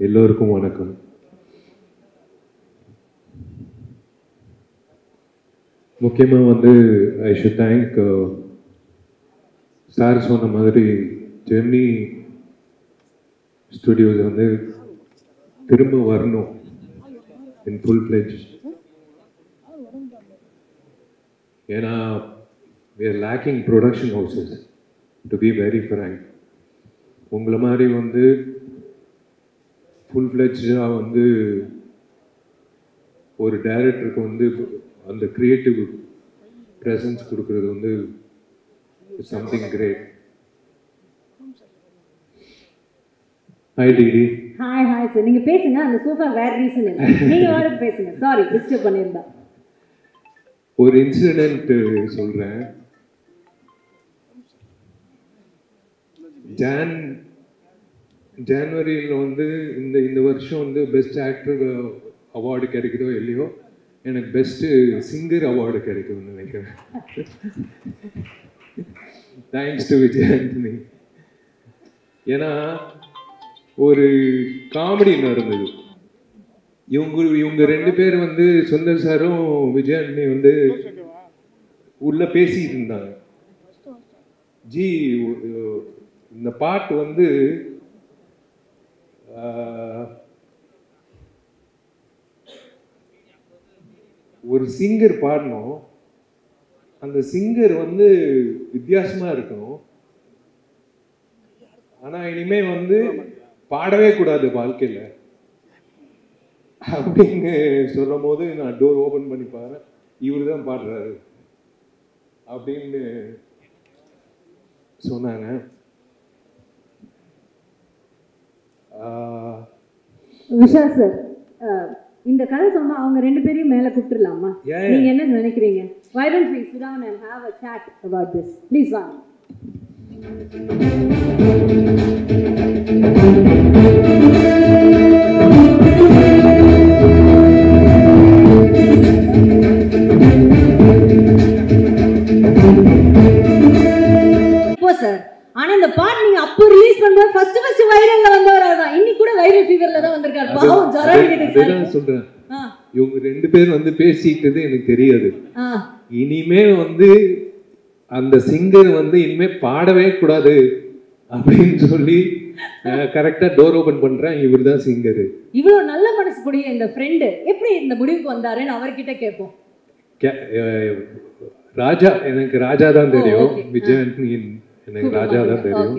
எல்லோருக்கும் வணக்கம். முக்கியமாக வந்து ஐ ஷுட் தேங்க் சார் சொன்ன மாதிரி ஜெமினி ஸ்டுடியோஸ் வந்து திரும்ப வரணும் இன் ஃபுல் ஃப்ளெஜ். ஏன்னா we are lacking production houses, to be very frank. உங்களை மாதிரி வந்து ஃபுல் ஃப்ளெஜ்டாக வந்து ஒரு டைரக்டருக்கு வந்து அந்த கிரியேட்டிவ் ப்ரெசன்ஸ் கொடுக்கறது வந்து something great. Hi DD. Hi sir, நீங்க பேசுங்க. அந்த சோஃபா வேற ரீசன் இல்லை, நீங்க வாட பேசுங்க. சாரி டிஸ்டர்ப் பண்ணிருந்தா. ஒரு இன்சிடென்ட் சொல்றேன். ஜனவரியில் வந்து இந்த வருஷம் வந்து பெஸ்ட் ஆக்டர் அவார்டு கிடைக்குதோ இல்லையோ, எனக்கு பெஸ்ட் சிங்கர் அவார்டு கிடைக்கும்னு நினைக்கிறேன். Thanks to Vijay Antony. ஏன்னா ஒரு காமெடி நடந்தது. இவங்க ரெண்டு பேர் வந்து சுந்தர் சாரும் விஜய் ஆண்டனி வந்து உள்ள பேசிட்டு இருந்தாங்க. ஜி இந்த பாட்டு வந்து ஒரு சிங்கர் பாடணும், அந்த சிங்கர் வந்து வித்தியாசமா இருக்கணும், ஆனா இனிமே வந்து பாடவே கூடாது வாழ்க்கையில அப்படின்னு சொல்லும் போது நான் டோர் ஓபன் பண்ணி பாரு, இவரு தான் பாடுறாரு அப்படின்னு சொன்னாங்க. விஷால் சார், இந்த கதை சொன்னா அவங்க ரெண்டு பேரையும் மேல கூப்பிட்டுலாமா? நீங்க என்ன நினைக்கிறீங்க? Why don't we sit down and have a chat about this? Please வாங்க. சார், ஆனா இந்த பாட்டு நீங்க அப்போ ரிலீஸ் பண்ணும்போது ஃபர்ஸ்ட் வைரல்ல வந்தவர் தான். இன்னைக்கு கூட வைரல் ஃபீவர்ல தான் வந்திருக்காரு. பாவம் ஜரம் அடிக்குது சார். சொல்றேன், இவங்க ரெண்டு பேர் வந்து பேசிக்கிட்டது எனக்கு தெரியாது. இனிமே வந்து அந்த சிங்கர் வந்து இனிமே பாடவே கூடாது அப்படின்னு சொல்லி கரெக்டா டோர் ஓபன் பண்றேன், இவர் தான் சிங்கர். இவ்வளவு நல்ல மனசு கூடிய இந்த ஃப்ரெண்ட் எப்படி இந்த முடிவுக்கு வந்தாருன்னு அவர்கிட்ட கேட்போம். ராஜா, எனக்கு ராஜா தான் தெரியும், விஜயன் எனக்கு ராஜா தான் தெரியும்.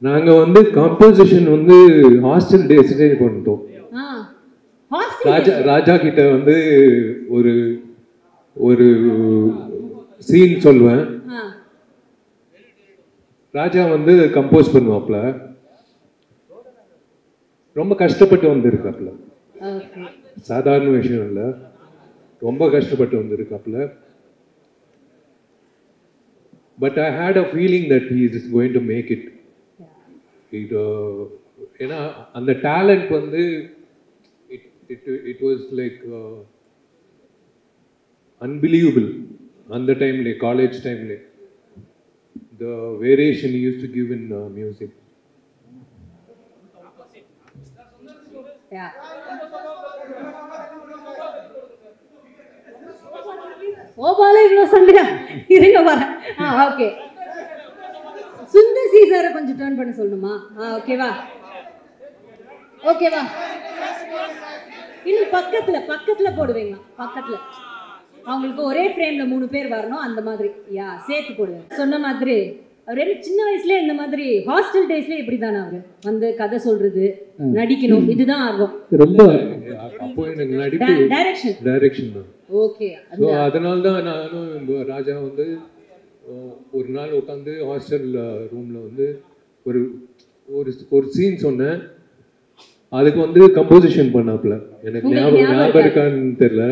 நாங்க வந்து காம்போசிஷன் வந்து ஹாஸ்டல் டேஸ்லயே பண்ணிட்டோம். ராஜா கிட்ட வந்து ஒரு ஒரு சீன் சொல்லுவேன், ராஜா வந்து கம்போஸ் பண்ணுவாப்ல, ரொம்ப கஷ்டப்பட்டு வந்திருக்காப்ல, சாதாரண விஷயம் இல்லை, ரொம்ப கஷ்டப்பட்டு வந்திருக்காப்ல. But I had a feeling that he is going to make it. ஏன்னா அந்த டேலண்ட் வந்து it was like unbelievable. அந்த டைம்ல, காலேஜ் டைம்ல, the variation he used to give in music. Yeah. ஓபாலே இவ்வளோ சண்டையா இருங்க வரேன். ஓகே, சுந்தர் சி சாரை கொஞ்சம் டர்ன் பண்ணி சொல்லணுமா? ஓகேவா, ஓகேவா, இன்னும் பக்கத்துல போடுவீங்க, பக்கத்துல அவங்களுக்கு ஒரே ஃப்ரேம்ல 3 பேர் வரணும், அந்த மாதிரி சேர்த்து போடுவேன். சொன்ன மாதிரி அவர் சின்ன வயசுல இந்த மாதிரி ஹாஸ்டல் டேஸ்ல இப்படி தானே அவரு வந்து கதை சொல்றது, நடிக்கணும், இதுதான் ஆர்வம். ரொம்ப அப்போ எனக்கு நடிப்பு டைரக்ஷன் தான். ஓகே, ஸோ அதனால தான் நானும் ராஜா வந்து ஒரு நாள் உட்காந்து ஹாஸ்டல் ரூம்ல வந்து ஒரு ஒரு சீன் சொன்னேன், அதுக்கு வந்து கம்போசிஷன் பண்ணாப்ல, எனக்கு ஞாபகம் இருக்கான்னு தெரியல.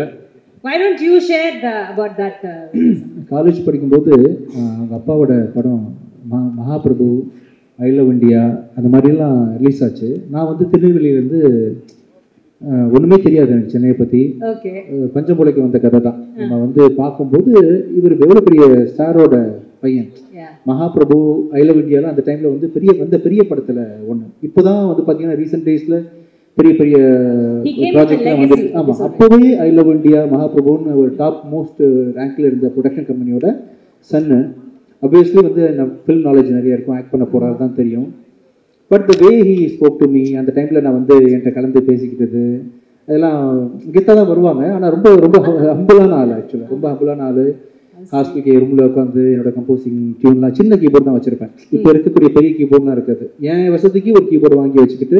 Why don't you share about that? College படிக்கும்போது அவங்க அப்பாவோட படம் மகாபிரபு, ஐ லவ் இண்டியா அந்த மாதிரிலாம் ரிலீஸ் ஆச்சு. நான் வந்து திருநெல்வேலியிலேருந்து ஒன்றுமே தெரியாது எனக்கு சென்னையை பற்றி, பஞ்சம் பிழைக்க வந்த கதை தான். நம்ம வந்து பார்க்கும்போது இவர் எவ்வளோ பெரிய ஸ்டாரோட பையன். மகாபிரபு, ஐ லவ் இண்டியாலாம் அந்த டைமில் வந்து பெரிய படத்தில் ஒன்று. இப்போ தான் வந்து பார்த்தீங்கன்னா ரீசெண்ட் டேஸில் பெரிய பெரிய ப்ராஜெக்ட்லாம் வந்து. ஆமாம், அப்போவே ஐ லவ் இண்டியா, மகாபிரபுன்னு ஒரு டாப் மோஸ்ட் ரேங்க்ல இருந்த ப்ரொடக்ஷன் கம்பெனியோட சன்னு. அப்வியஸ்லி வந்து ஃபில்ம் நாலேஜ் நிறைய இருக்கும், ஆக்ட் பண்ண போகிறாரு தான் தெரியும். But the way he spoke to me, அந்த டைமில் நான் வந்து என்கிட்ட கலந்து பேசிக்கிட்டது அதெல்லாம் கெத்தாக தான் வருவாங்க. ஆனால் ரொம்ப ரொம்ப ஹம்பிளான ஆள், ஆக்சுவலாக ரொம்ப ஹம்பிளான ஆள். ஹாஸ்பிட்டல் ரூமில் உட்காந்து என்னோட கம்போசிங் டியூன்லாம் சின்ன கீபோர்டு தான் வச்சுருப்பேன். இப்போ இருக்கக்கூடிய பெரிய கீபோர்ட்லாம் இருக்காது. என் வசதிக்கு ஒரு கீபோர்டு வாங்கி வச்சுக்கிட்டு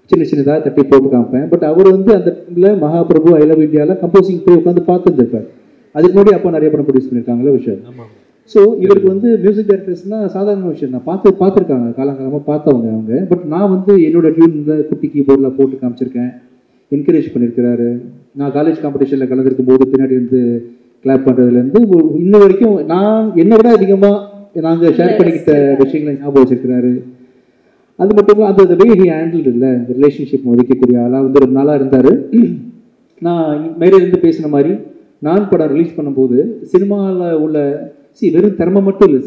சின்னதாக தட்டி போட்டு காமிப்பேன். பட் அவர் வந்து அந்த டைமில் மகாபிரபு, ஐ லவ் இண்டியாவில் கம்போசிங் போய் உட்காந்து பார்த்துருப்பார். அதுக்கு முன்னாடி அப்போ நிறைய படம் ப்ரொடியூஸ் பண்ணியிருக்காங்களே விஷயம். ஸோ இவருக்கு வந்து மியூசிக் டைரக்டர்ஸ்னால் சாதாரண விஷயம் தான், பார்த்துருக்காங்க, காலங்காலமாக பார்த்தவங்க அவங்க. பட் நான் வந்து என்னோட டியூனில் குட்டி கீபோர்டில் போட்டு காமிச்சிருக்கேன், என்கரேஜ் பண்ணியிருக்கிறாரு. நான் காலேஜ் காம்படிஷனில் கலந்துருக்கும் போது பின்னாடி இருந்து கிளாப் பண்ணுறதுலேருந்து இன்ன வரைக்கும் நான் என்னை விட அதிகமாக நாங்கள் ஷேர் பண்ணிக்கிட்ட விஷயங்களை ஞாபகம் வச்சிருக்கிறாரு. அது மட்டும் இல்லை, அந்த வே ஹி ஹேண்டில் இல்லை, இந்த ரிலேஷன்ஷிப் மதிக்கக்கூடிய ஆளாக வந்து ரொம்ப நாளாக இருந்தார். நான் மேலே இருந்து பேசின மாதிரி நான் படம் ரிலீஸ் பண்ணும்போது சினிமாவில் உள்ள வெறும் திறமை மட்டும் இல்லை,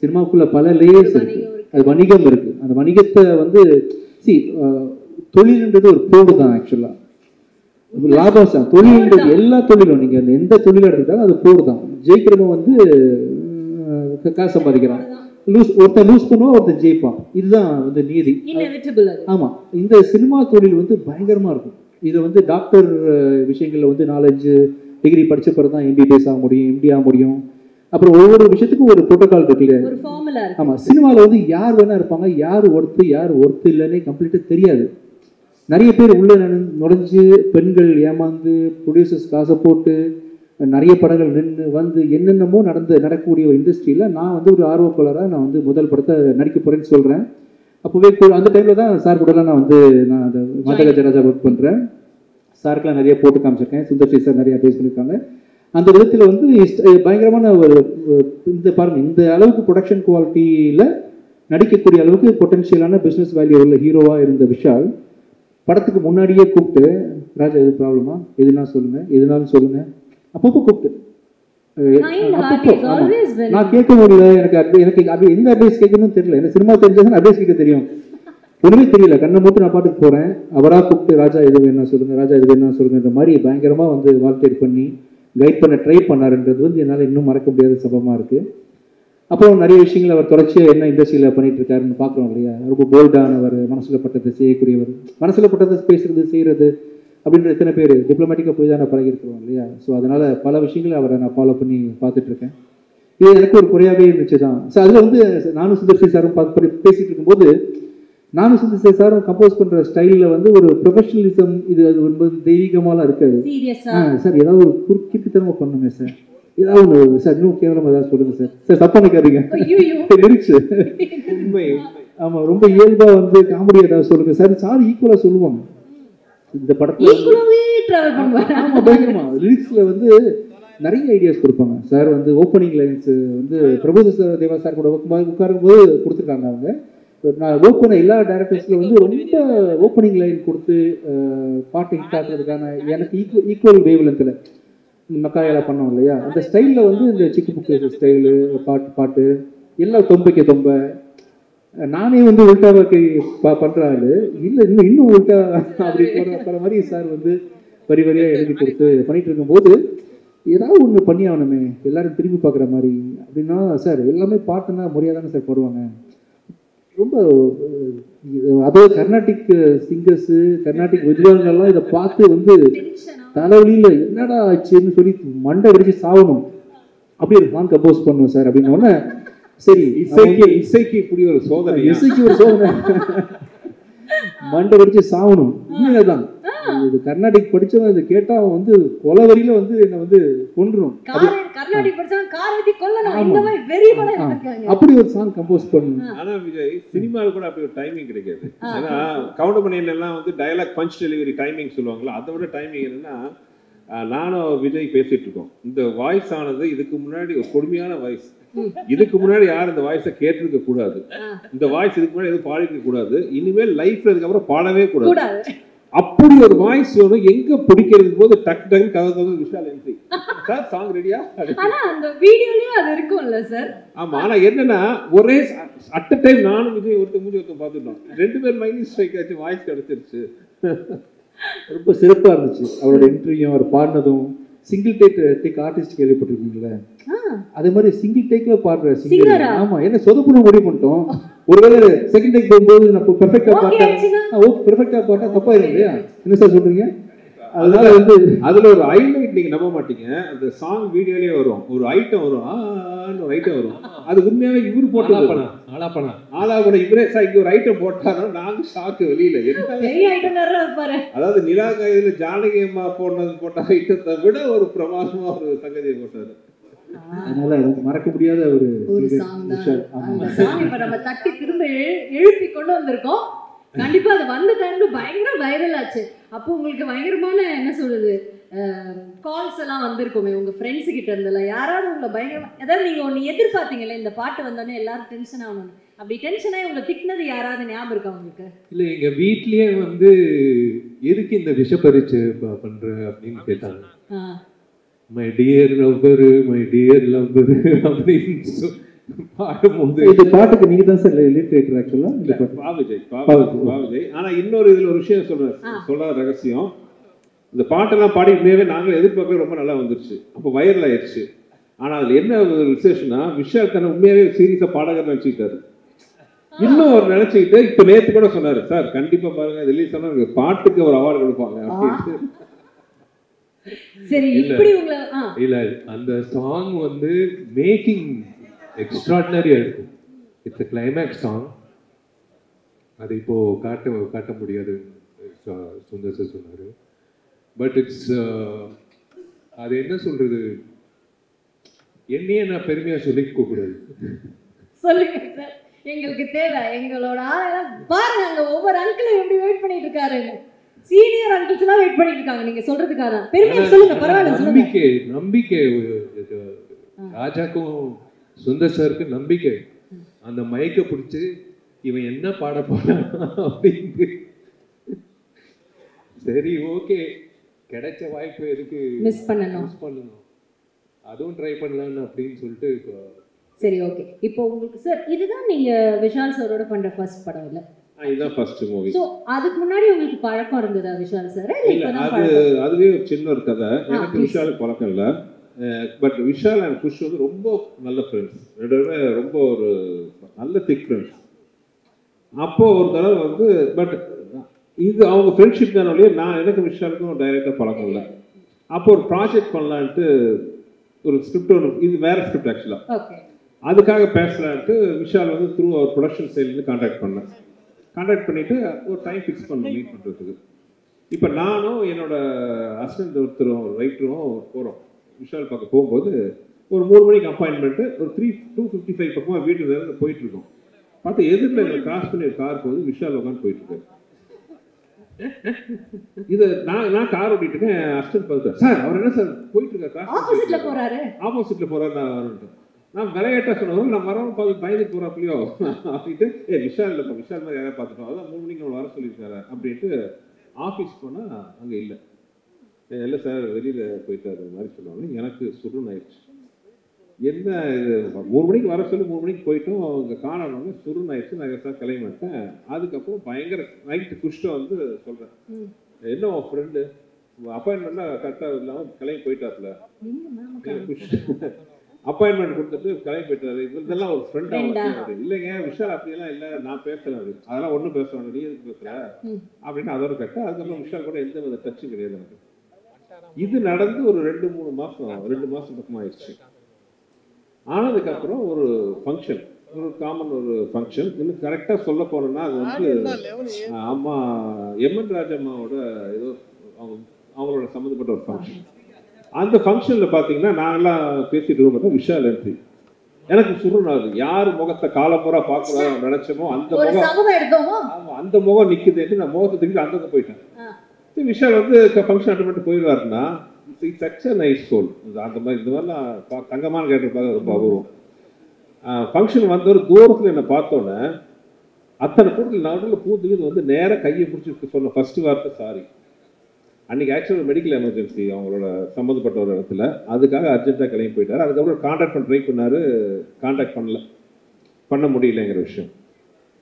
சினிமாவுக்குள்ள பல லேயர்ஸ் இருக்கு, அது வணிகம் இருக்கு. அந்த வணிகத்தை வந்து தொழில்ன்றது ஒரு போடு தான். ஆக்சுவலாக லாபம் சார். தொழில்ன்றது எல்லா தொழிலும் நீங்கள் அந்த எந்த தொழில் எடுத்துக்கிட்டாலும் அது போர் தான். ஜெயிக்கிறவங்க வந்து காசு சம்பாதிக்கிறான், ஒருத்தன் லூஸ் பண்ணுவோம், ஒருத்தன் ஜெயிப்பான். இதுதான் வந்து நீதி. ஆமாம், இந்த சினிமா தொழில் வந்து பயங்கரமாக இருக்கும். இதை வந்து டாக்டர் விஷயங்களில் வந்து 4-5 டிகிரி படித்த பிறகு தான் MBBS ஆக முடியும், MD ஆக முடியும். அப்புறம் ஒவ்வொரு விஷயத்துக்கும் ஒரு புரோட்டோகால் இருக்கு இல்லையா? ஆமாம், சினிமாவில் வந்து யார் வேணா இருப்பாங்க, யார் ஒர்த்து இல்லைன்னே கம்ப்ளீட்டாக தெரியாது. நிறைய பேர் உள்ளே நுழைஞ்சு பெண்கள் ஏமாந்து ப்ரொடியூசர்ஸ் காசை போட்டு நிறைய படங்கள் நின்று வந்து என்னென்னமோ நடக்கக்கூடிய ஒரு இண்டஸ்ட்ரியில் நான் வந்து ஒரு ஆர்வப்பாளராக நான் வந்து முதல் படத்தை நடிக்க போகிறேன்னு சொல்கிறேன். அப்போவே அந்த டைமில் தான் சார் கூடலாம் நான் அந்த மதகஜராஜா ஒர்க் பண்ணுறேன். சாருக்கெலாம் நிறைய போட்டு காமிச்சிருக்கேன். சுந்தர்சி சார் நிறைய பேஸ் பண்ணியிருக்காங்க. அந்த விதத்தில் வந்து பயங்கரமான ஒரு இந்த பாருங்கள், இந்த அளவுக்கு ப்ரொடக்ஷன் குவாலிட்டியில் நடிக்கக்கூடிய அளவுக்கு பொட்டன்ஷியலான பிஸ்னஸ் வேல்யூ உள்ள ஹீரோவாக இருந்த விஷால் படத்துக்கு முன்னாடியே கூப்பிட்டு, ராஜா எது ப்ராப்ளமா, எதுனாலும் சொல்லுங்கள் அப்பப்போ கூப்பிட்டு நான் கேட்க முடியல, எனக்கு எந்த அட்வைஸ் கேட்கணும்னு தெரியல. எனக்கு சினிமா தெரிஞ்சதுன்னு அட்வைஸ் கேட்க தெரியும், ஒன்றுமே தெரியல. கண்ணை மட்டும் நான் பாட்டுக்கு போகிறேன். அவராக கூப்பிட்டு ராஜா எது வேணா சொல்லுங்கன்ற மாதிரி பயங்கரமாக வந்து வால்டேட் பண்ணி கைட் பண்ண ட்ரை பண்ணாருன்றது வந்து என்னால் இன்னும் மறக்க முடியாத சம்பவமாக இருக்குது. அப்புறம் நிறைய விஷயங்கள் அவர் தொடர்ச்சியாக என்ன இண்டஸ்ட்ரியில் பண்ணிட்டு இருக்காருன்னு பார்க்குறோம் இல்லையா? ரொம்ப போல்டானவர், மனசில் பட்டதை செய்யக்கூடியவர், மனசில் பட்டதை பேசுறது செய்கிறது அப்படின்ற எத்தனை பேர் டிப்ளமேட்டிக்காக போய் தான் நான் பழகிருக்கிறோம் இல்லையா? ஸோ அதனால் பல விஷயங்களை அவரை நான் ஃபாலோ பண்ணி பார்த்துட்ருக்கேன். இது எனக்கு ஒரு குறையாகவே இருந்துச்சு தான். ஸோ அதில் வந்து நானும் சுந்தர்சி சாரும் பேசிகிட்டு இருக்கும்போது நானும் சுந்தர்சி சாரும் கம்போஸ் பண்ணுற ஸ்டைலில் வந்து ஒரு ப்ரொஃபஷனலிசம், அது ரொம்ப தெய்வீகமாலாம் இருக்காது. சார் ஏதாவது ஒரு குறுக்கித்தனமாக பண்ணுமே சார், ஏதாவது ஒன்று சார், இன்னும் கேவலமாக ஏதாவது சொல்லுங்கள் சார் தப்பா நினைக்காதீங்க லிரிக்ஸ். ஆமாம், ரொம்ப இயல்பாக வந்து காமெடி ஏதாவது சொல்லுங்கள் சார் ஈக்குவலாக சொல்லுவாங்க. இந்த படத்துல ஆமாம் பயங்கரமா லிரிக்ஸில் வந்து நிறைய ஐடியாஸ் கொடுப்பாங்க சார். வந்து ஓப்பனிங் லைன்ஸ் வந்து பிரபுதேவா தேவா சார் கூட உட்காரும்போது கொடுத்துருக்காங்க. அவங்க நான் ஒர்க் பண்ண எல்லா டைரக்டர்ஸில் வந்து ரொம்ப ஓப்பனிங் லைன் கொடுத்து பாட்டு ஹிட் ஆகிறதுக்கான எனக்கு ஈக்குவல் வேவ் லென்த்தில் மக்காயால பண்ணோம் இல்லையா? அந்த ஸ்டைலில் வந்து இந்த சிக்கு புக்கு ஸ்டைலு பாட்டு எல்லாம் தொம்பை நானே வந்து உல்டாவாக்கி பண்ணுறாரு இல்லை, இன்னும் உல்டா அப்படி போகிற மாதிரி சார் வந்து வரியாக எழுதி கொடுத்து பண்ணிட்டு இருக்கும்போது ஏதாவது ஒன்று பண்ணி ஆகணுமே, எல்லாரும் திரும்பி பார்க்குற மாதிரி அப்படின்னா சார் எல்லாமே பாட்டுன்னா முறையாக தானே சார் போடுவாங்க. ரொம்ப அதாவது கர்நாடிக் சிங்கர்ஸு, கர்நாடிக் வித்வான்கள்லாம் இதை பார்த்து வந்து தலைவலியில் என்னடா ஆச்சுன்னு சொல்லி மண்டை வெடிச்சு சாகணும், அப்படி ஒரு சாங் கம்போஸ் பண்ணுவோம் சார் அப்படின்னோடனே சரி இசைக்கு இப்படி ஒரு சோதனை, மண்டை வெடிச்சு சாகணும். உண்மையில்தான் இது கர்நாடிக் படிச்சவன் இதை கேட்டா அவன் வந்து கொலவரியில வந்து என்ன வந்து கொன்றும். அப்படி ஒரு சாங் கம்போஸ் பண்ணணும். ஆனா விஜய் சினிமாவில் கூட அப்படி ஒரு டைமிங் கிடைக்காது. ஏன்னா கவுண்டர் பண்ணியில எல்லாம் வந்து டயலாக் பஞ்ச் டெலிவரி டைமிங் சொல்லுவாங்களா, அதை விட டைமிங் என்னன்னா நானும் விஜய் பேசிட்டு இருக்கோம். இந்த வாய்ஸ் ஆனது இதுக்கு முன்னாடி ஒரு கொடுமையான வாய்ஸ், இதுக்கு முன்னாடி யாரும் இந்த வாய்ஸை கேட்டிருக்க கூடாது, இந்த வாய்ஸ் இதுக்கு முன்னாடி எதுவும் பாடிருக்க கூடாது, இனிமேல் லைஃப்ல இதுக்கப்புறம் பாடவே கூடாது. அப்படி ஒரு வாய்ஸ் வேணும். எங்க பிடிக்கிறது போது டக் டக் கதை விஷால் என்ட்ரி சார் சாங் ரெடியா, ஆனா அந்த வீடியோலயும் அது இருக்கும்ல சார். ஆமா, ஆனா என்னன்னா ஒரே அட் அ டைம் நானும் விஜய் ஒருத்தர் பார்த்துட்டோம், 2 பேர் மைண்ட் ஸ்ட்ரைக் ஆச்சு, வாய்ஸ் கிடைச்சிருச்சு. ரொம்ப சிறப்பா இருந்துச்சு அவரோட என்ட்ரியும் அவர் பாடினதும். சிங்கிள் டேக் ஆர்டிஸ்ட் கேள்விப்பட்டிருக்கீங்களா? அதே மாதிரி சிங்கிள் டேக்ல பாடுற சிங்கர். ஆமா, என்ன சொதப்புன முடிவு பண்ணிட்டோம். ஒருவேளை செகண்ட் டேக் போகும்போது நம்ம பெர்ஃபெக்ட்டா பாட்டா தப்பா இருக்கு இல்லையா? என்ன சார் சொல்றீங்க? அதனால வந்து அதுல ஒரு ஹைலைட் நீங்க நம்ப மாட்டீங்க, அந்த சாங் வீடியோலயே வரும், ஒரு ஐட்டம் வரும், ஒரு ஐட்டம் வரும், அது உண்மையாவே இவரு போட்டு ஆளா பண்ண இவரே சார் இங்க ஒரு ஐட்டம் போட்டாரோ, நாங்க ஷாக்கு வெளியில அதாவது நிலாகாயில ஜானகி அம்மா போட்ட ஐட்டத்தை விட ஒரு பிரமாதமா ஒரு சங்கதியை போட்டாரு. அதனால மறக்க முடியாத ஒரு சாங் தான். அந்த சாங் இப்ப நம்ம தட்டி திரும்ப எழுப்பி கொண்டு வந்திருக்கோம். கண்டிப்பா அது வந்த டைம்ல பயங்கர வைரல் ஆச்சு. அப்போ உங்களுக்கு பயங்கரமான என்ன சொல்றது கால்ஸ் எல்லாம் வந்திருக்குமே உங்க ஃப்ரெண்ட்ஸ் கிட்ட இருந்தல, யாராவது உங்களை பயங்கரமா அதாவது நீங்க ஒன்னு எதிர்பார்த்தீங்கல்ல, இந்த பாட்டு வந்தோடனே எல்லாரும் டென்ஷன் ஆகணும், அப்படி டென்ஷன் ஆகி உங்களை திட்டினது யாராவது ஞாபகம் இருக்கா உங்களுக்கு? இல்ல, எங்க வீட்லயே வந்து எதுக்கு இந்த விஷ பரீட்சை பண்ற அப்படின்னு கேட்டாங்க. மை டியர் லவ்வர் அப்படின்னு இந்த பாட்டுக்கு நீங்க தான் சார் லிட்டரேட்டர் ஆக்சுவலா. பாவிஜய். ஆனா இன்னொரு இதுல ஒரு விஷயம் சொல்லாத ரகசியம், இந்த பாட்டெல்லாம் பாடி உண்மையாகவே நாங்களும் எதிர்பார்க்கவே ரொம்ப நல்லா வந்துருச்சு. அப்போ வைரல் ஆயிடுச்சு. ஆனால் அதில் என்ன ஒரு விசேஷம்னா விஷால் தன்னை உண்மையாகவே சீரியஸாக பாடகர் நினச்சிக்கிட்டாரு. இன்னும் அவர் நினச்சிக்கிட்டு இப்போ நேற்று கூட சொன்னார், சார் கண்டிப்பாக பாருங்க ரிலீஸ் ஆனால் பாட்டுக்கு ஒரு அவார்டு கொடுப்பாங்க அப்படின்ட்டு. சரி, இப்படி உங்களை இல்ல அந்த சாங் வந்து மேக்கிங் எக்ஸ்ட்ராடினரியா இருக்கும். It's climax song. அது இப்போ காட்ட முடியாது சுந்தர் சார் சொன்னாரு. பட் இட்ஸ் அது என்ன சொல்றது, என்னையே நான் பெருமையா சொல்லிக்க கூடாது. சொல்லுங்க சார், எங்களுக்கு தேவை. எங்களோட ஆளெல்லாம் பாருங்க, அங்க ஒவ்வொரு அங்கிளும் எப்படி வெயிட் பண்ணிட்டு இருக்காரு. சீனியர் அங்கிள்ஸ் எல்லாம் வெயிட் பண்ணிட்டு இருக்காங்க நீங்க சொல்றதுக்காக தான். பெருமையா சொல்லுங்க, பரவாயில்ல சொல்லுங்க. நம்பிக்கை ராஜாக்கும் சுந்தர் சாருக்கு நம்பிக்கை. அந்த மைக்க பிடிச்சு இவன் என்ன பாட போறான் அப்படின்னு. சரி ஓகே, கிடைச்ச வாய்ப்பு எதுக்கு மிஸ் பண்ணணும், அதுவும் ட்ரை பண்ணலாம்னு அப்படின்னு சொல்லிட்டு. சரி ஓகே. இப்போ உங்களுக்கு சார் இதுதான் நீங்க விஷால் சாரோட பண்ற ஃபர்ஸ்ட் படம் இல்ல? இதுதான் ஃபர்ஸ்ட் மூவி. சோ அதுக்கு முன்னாடி உங்களுக்கு பழக்கம் இருந்ததா விஷால் சார்? அதுவே ஒரு சின்ன ஒரு கதை. எனக்கு விஷாலுக்கு பழக்கம் இல்லை. பட் விஷால் அண்ட் குஷ் வந்து ரொம்ப நல்ல ஃப்ரெண்ட்ஸ், ரெண்டு பேருமே ரொம்ப ஒரு நல்ல திக் ஃப்ரெண்ட்ஸ். அப்போ ஒரு தடவை வந்து பட் இது அவங்க ஃப்ரெண்ட்ஷிப் தானே, நான் எனக்கு விஷாலுக்கும் டைரெக்டாக பழக்கம் இல்லை. அப்போ ஒரு ப்ராஜெக்ட் பண்ணலான்ட்டு ஒரு ஸ்கிரிப்ட், ஒரு இது வேற ஸ்கிரிப்ட் ஆக்சுவலாக, அதுக்காக பேசலான்ட்டு விஷால் வந்து த்ரூ அவர் ப்ரொடக்ஷன் சைட்லேருந்து கான்டாக்ட் பண்ணிவிட்டு ஒரு டைம் ஃபிக்ஸ் பண்ணோம் மீட் பண்ணுறதுக்கு. இப்போ நானும் என்னோட அசிஸ்டன்ட் ஒருத்தரும் ரைட்டரும் போகிறோம். விஷால் பார்க்க போகும்போது ஒரு 3 மணிக்கு அப்பாயின்மெண்ட்டு, ஒரு 2:55 பக்கமாக வீட்டுக்கு போயிட்டுருக்கோம். பார்த்து எதிரில் எங்களை கிராஸ் பண்ணி ஒரு கார் போகுது, விஷால் உட்காந்து போயிட்டுருக்காரு. இது நான் கார் ஓட்டிட்டு இருக்கேன். அசிஸ்டன்ட் பார்த்துட்டேன், சார் அவர் என்ன சார் போயிட்டு இருக்காரு, ஆப்போசிட்ல போறாரு. நான் விளையாட்டா சொன்னோம், நான் வரவங்க பார்த்து பயந்து போறாப்லையோ அப்படின்ட்டு, விஷால் இல்லைப்பா, விஷால் மாதிரி யாராவது பார்த்துட்டோம், அதான் 3 மணிக்கு நம்ம வர சொல்லியிருக்காரு அப்படின்ட்டு ஆஃபீஸ் போனால் அங்கே இல்லை. இல்லை சார் வெளியில் போயிட்டாரு மாதிரி சொல்லுவாங்க. எனக்கு சுருன்னு ஆயிடுச்சு. என்ன இது 3 மணிக்கு வர சொல்லி 3 மணிக்கு போயிட்டோம், அங்கே காணணும்னு சுருன்னு ஆயிடுச்சு. நான் சார் கிளம்பி மாட்டேன். அதுக்கப்புறம் பயங்கர நைட்டு குஷ்டம் வந்து சொல்கிறேன், என்ன உன் ஃப்ரெண்டு அப்பாயின்மெண்ட்லாம் கரெக்டாக இல்லாமல் கிளம்பி போயிட்டார்ல, அப்பாயின்மெண்ட் கொடுத்துட்டு கிளம்பி போயிட்டாரு, இதெல்லாம் ஒரு ஃப்ரெண்டாக இல்லைங்க விஷால் அப்படியெல்லாம் இல்லை, நான் பேசுகிறேன், அதெல்லாம் ஒன்றும் பேச வேண்டாம், நீ எதுக்கு பேசுகிற அப்படின்னு அதோட கட்ட. அதுக்கப்புறம் விஷால் கூட எந்த வித டச்சும் கிடையாது எனக்கு. இது நடந்து ஒரு 2 மாதம் பக்கமாக ஆயிடுச்சு. ஆனதுக்கப்புறம் ஒரு ஃபங்க்ஷன், ஒரு காமன் ஒரு ஃபங்க்ஷன், இன்னும் கரெக்டாக சொல்ல போனோம்னா அது வந்து அம்மா எம்என் ராஜம்மாவோட ஏதோ அவங்களோட சம்மந்தப்பட்ட ஒரு ஃபங்க்ஷன். அந்த ஃபங்க்ஷனில் பார்த்தீங்கன்னா நாங்கெல்லாம் பேசிட்டு இருக்கோம், விஷால் என்ட்ரி. எனக்கு சுருணாது, யார் முகத்தை காலமுறை பார்க்கலாம் நினைச்சோமோ அந்த முகம் நிற்குதுன்ட்டு நான் முகத்தை திரும்பி அந்த போயிட்டேன். விஷால் வந்து ஃபங்க்ஷன் அட்டன் பண்ணிட்டு போயிடுவாருன்னா it's such a nice soul. அந்த மாதிரி இந்த மாதிரிலாம் தங்கமான கேட்டிருப்பாங்க, ரொம்ப அபூர்வம். ஃபங்க்ஷன் வந்த ஒரு தூரத்தில் என்னை பார்த்தோன்னே அத்தனை கூட்டத்தில் நடுவில் பூத்துக்கு வந்து நேராக கையை பிடிச்சி சொன்ன ஃபர்ஸ்ட் வார்த்தை சாரி. அன்றைக்கி ஆக்சுவலாக மெடிக்கல் எமர்ஜென்சி அவங்களோட சம்மந்தப்பட்ட ஒரு இடத்துல, அதுக்காக அர்ஜென்ட்டாக கிளம்பி போயிட்டார். அதுக்கப்புறம் கான்டாக்ட் பண்ண ட்ரை பண்ணார், கான்டாக்ட் பண்ண முடியலைங்கிற விஷயம்.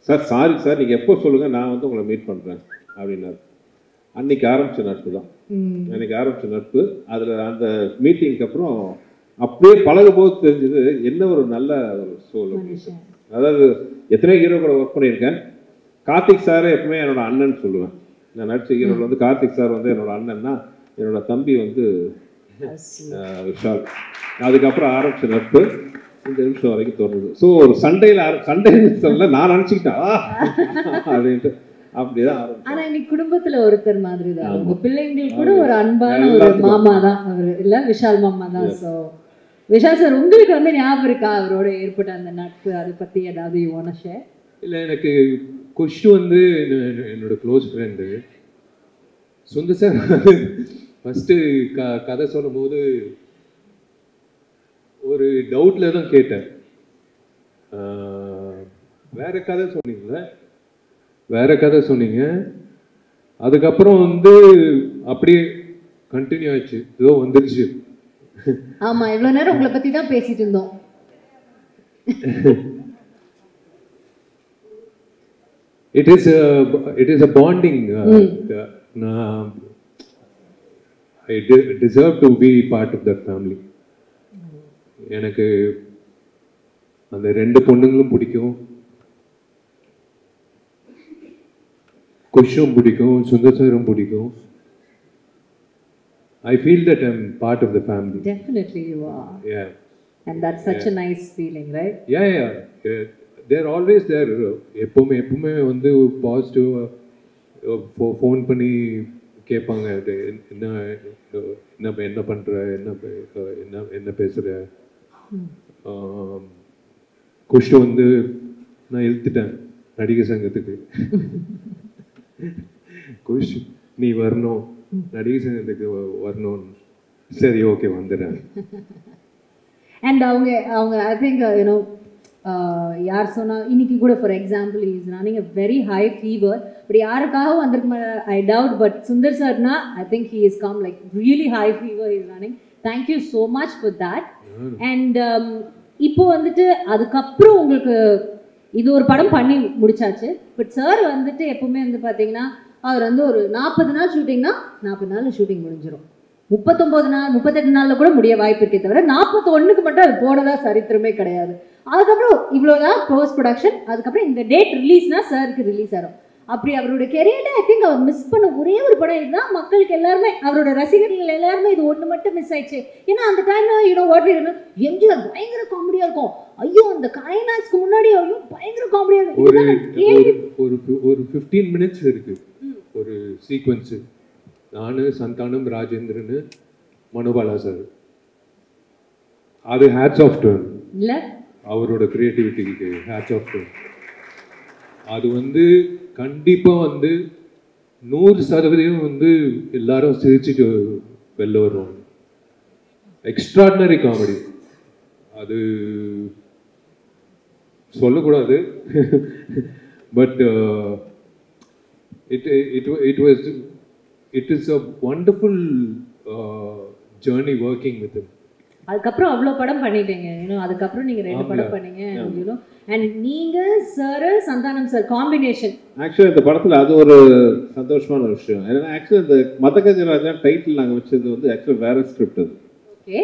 சார் சாரி சார், நீங்கள் எப்போ சொல்லுங்கள், நான் வந்து உங்களை மீட் பண்ணுறேன் அப்படின்னாரு. அன்னைக்கு ஆரம்பித்த நட்பு தான், அன்னைக்கு ஆரம்பித்த நட்பு. அதில் அந்த மீட்டிங்க்கு அப்புறம் அப்படியே பழகும் போது தெரிஞ்சது என்ன ஒரு நல்ல ஒரு சோல். அதாவது எத்தனையோ ஹீரோ கூட ஒர்க் பண்ணியிருக்கேன். கார்த்திக் சாரை எப்பவுமே என்னோட அண்ணன் சொல்லுவேன். நான் நடிச்ச ஹீரோவில் வந்து கார்த்திக் சார் வந்து என்னோட அண்ணன்னா, என்னோட தம்பி வந்து விஷால். அதுக்கப்புறம் ஆரம்பித்த நட்பு இந்த நிமிஷம் வரைக்கும் தோணுது. ஸோ ஒரு சண்டையில் நான் நினச்சிக்கிட்டேன் அப்படின்ட்டு அப்படிதான். ஆனா இன்னைக்கு குடும்பத்துல ஒருத்தர் மாதிரி தான், உங்க பிள்ளைங்களுக்கு கூட ஒரு அன்பான ஒரு மாமா தான் அவர் இல்ல, விஷால் மாமா தான். ஸோ விஷால் சார் உங்களுக்கு வந்து ஞாபகம் இருக்கா அவரோட ஏற்பட்ட அந்த நட்பு, அதை பத்தி ஏதாவது யூ வாண்ட் டு ஷேர்? இல்லை, எனக்கு குஷ் வந்து என்னோட close friend. Sundar sir first கதை சொல்லும் போது ஒரு டவுட்டில் தான் கேட்டேன், வேற கதை சொன்னீங்களே, வேற கதை சொன்னீங்க. அதுக்கப்புறம் வந்து அப்படியே கண்டினியூ ஆயிடுச்சு, ஏதோ வந்துருச்சு. ஆமா, இவ்வளவு நேரம் உங்களை பத்தி தான் பேசிட்டு இருந்தோம். It is a bonding. I deserve to be part of that family. எனக்கு அந்த ரெண்டு பொண்ணுங்களும் பிடிக்கும், குஷும் பிடிக்கும், சுந்தர் சாரும் பிடிக்கும். I feel that I'm part of the family. Definitely you are. Yeah. And that's such a nice feeling, right? Yeah. They're always there. எப்பவுமே வந்து பாசிட்டிவாக ஃபோன் பண்ணி கேட்பாங்க, என்ன பண்ணுற, என்ன பேசுகிற. குஷ்டு வந்து நான் இழுத்துட்டேன் நடிகர் சங்கத்துக்கு. குஷ் நீ வரணும், நடிகர் சங்கத்துக்கு வரணும். சரி ஓகே வந்துடுறேன். அண்ட் அவங்க ஐ திங்க் யூனோ யார் சொன்னால் இன்னைக்கு கூட for example is running a very high fever. But யாருக்காகவும் வந்திருக்க ஐ டவுட், பட் சுந்தர் சார்னா I think he is come like really high fever is running. Thank you so much for that. And இப்போ வந்துட்டு அதுக்கப்புறம் உங்களுக்கு இது ஒரு படம் பண்ணி முடிச்சாச்சு. பட் சார் வந்துட்டு எப்பவுமே வந்து பார்த்தீங்கன்னா அவர் வந்து ஒரு 40 நாள் ஷூட்டிங்னா 40 நாள் ஷூட்டிங் முடிஞ்சிடும். 39 நாள் 38 நாளில் கூட முடிய வாய்ப்பு இருக்கே தவிர 41க்கு மட்டும் அது போனதா சரித்திரமே கிடையாது. அதுக்கப்புறம் இவ்வளோதான் போஸ்ட் ப்ரொடக்ஷன். அதுக்கப்புறம் இந்த டேட் ரிலீஸ்னா சாருக்கு ரிலீஸ் ஆகும். அப்படி அவரோட கெரியரில் ஐ திங்க் அவர் மிஸ் பண்ண ஒரே ஒரு படம் இதுதான். மக்களுக்கு எல்லாருமே அவரோட ரசிகர்கள் எல்லாருமே இது ஒன்று மட்டும் மிஸ் ஆயிடுச்சு. ஏன்னா அந்த டைம்ல யூனோ வாட் எம்ஜிஆர் பயங்கர காமெடியாக இருக்கும். ஐயோ அந்த கிளைமேக்ஸ்க்கு முன்னாடி ஐயோ பயங்கர காமெடியாக இருக்கும். ஒரு 15 minutes இருக்கு ஒரு சீக்வன்ஸு. நான் சந்தானம் ராஜேந்திரன் மனோபாலா சார். அது ஹேட்ஸ் ஆஃப் டு இல்லை அவரோட கிரியேட்டிவிட்டிக்கு ஹேட்ஸ் ஆஃப் டு. அது வந்து கண்டிப்பாக வந்து 100% வந்து எல்லாரும் சிரிச்சுட்டு வெளில வருவாங்க. Extraordinary comedy. அது சொல்லக்கூடாது. But it is a wonderful journey working with him. அதுக்கப்புறம் அவ்வளோ படம் பண்ணிட்டீங்க. அதுக்கப்புறம் நீங்கள் 2 படம் பண்ணீங்க. அண்ட் நீங்கள் சார் சந்தானம் சார் காம்பினேஷன் ஆக்சுவலாக இந்த படத்தில் அது ஒரு சந்தோஷமான விஷயம். ஏன்னா ஆக்சுவலாக இந்த மதகஜராஜா டைட்டில் நாங்கள் வச்சது வந்து ஆக்சுவலாக வேற ஸ்கிரிப்ட். அது ஓகே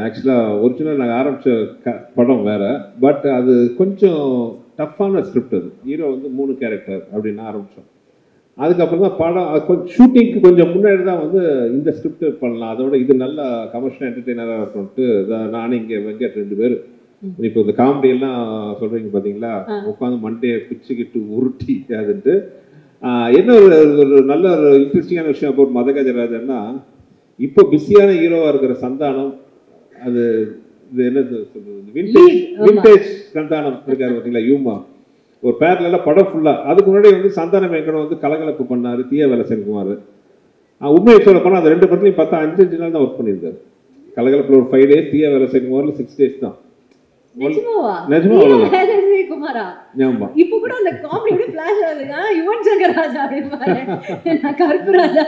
ஆக்சுவலாக ஒரிஜினல் நாங்கள் ஆரம்பித்த படம் வேற. பட் அது கொஞ்சம் டஃப்பான ஸ்கிரிப்ட். அது ஹீரோ வந்து 3 கேரக்டர் அப்படின்னு ஆரம்பித்தோம். அதுக்கப்புறம் தான் படம் ஷூட்டிங்க்கு கொஞ்சம் முன்னாடி தான் வந்து இந்த ஸ்கிரிப்ட் பண்ணலாம், அதோட இது நல்லா கமர்ஷியல் என்டர்டெய்னராக இருக்கணும்ட்டு நானும் இங்கே வெங்கட் 2 பேர் இப்போ இந்த காமெடி எல்லாம் சொல்கிறீங்க பார்த்தீங்களா, உட்காந்து மண்டையை பிச்சுக்கிட்டு உருட்டி அதுன்ட்டு. என்ன ஒரு நல்ல ஒரு இன்ட்ரெஸ்டிங்கான விஷயம் அப்போ மதகஜராஜன்னா, இப்போ பிஸியான ஹீரோவாக இருக்கிற சந்தானம், அது இது என்ன சொல்றது, விண்டேஜ் சந்தானம் இருக்காரு பார்த்தீங்களா, யூமா ஒரு பேரலாம் படம் ஃபுல்லாக. அதுக்கு முன்னாடி வந்து சந்தானம் வெங்கடம் வந்து கலகலப்பு பண்ணார், தீய வேலை செல்குமார். உண்மையை சொல்ல போனால் அந்த 2 படத்துலையும் பார்த்தா 5 நாள் தான் ஒர்க் பண்ணியிருந்தார். கலகலப்பில் ஒரு 5 days, தீய வேலை செல்குமாரில் 6 days தான். நிஜமா குமாரா ஆமா. இப்போ கூட அந்த காமெடி ஃபிளாஷ் ஆகுதுங்க. யுவன் சங்கர் ராஜா நான் கருப்பு ராஜா.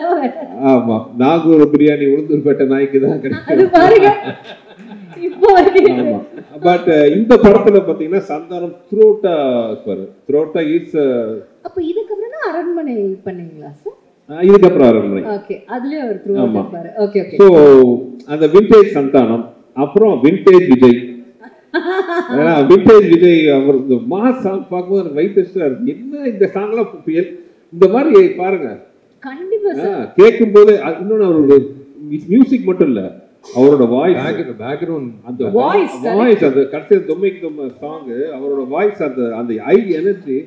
ஆமா, நாகூர் பிரியாணி உளுந்தூர்பேட்டை நாய்க்கு தான் கிடைக்கும் பாருங்க இப்போ. ஆமா, பட் இந்த படத்துல பாத்தீங்கன்னா சந்தானம் த்ரோட்டா இருப்பாரு. த்ரோட்டா இஸ் அப்ப இதுக்கப்புறம் தான் அரண்மனை பண்ணீங்களா சார்? இதுக்கப்புறம் அரண்மனை. ஓகே, அதுலயே ஒரு த்ரோட்டா இருப்பாரு. Okay okay. சோ அந்த விண்டேஜ் சந்தானம், அப்புறம் விண்டேஜ் விஜய். விண்டேஜ் விஜய் அவர் இந்த மாஸ் சாங் பார்க்கும்போது வைத்தஸ்டா இருக்கு. என்ன இந்த சாங்லாம் இந்த மாதிரி பாருங்க கண்டிப்பா சார் கேட்கும் போது. இன்னொன்னு அவரோட மியூசிக் மட்டும் இல்ல, அவரோட வாய்ஸ், பேக்ரவுண்ட், அந்த வாய்ஸ், அந்த கடைசியில் தொம்மைக்கு தொம்மை சாங், அவரோட வாய்ஸ், அந்த ஐ எனர்ஜி,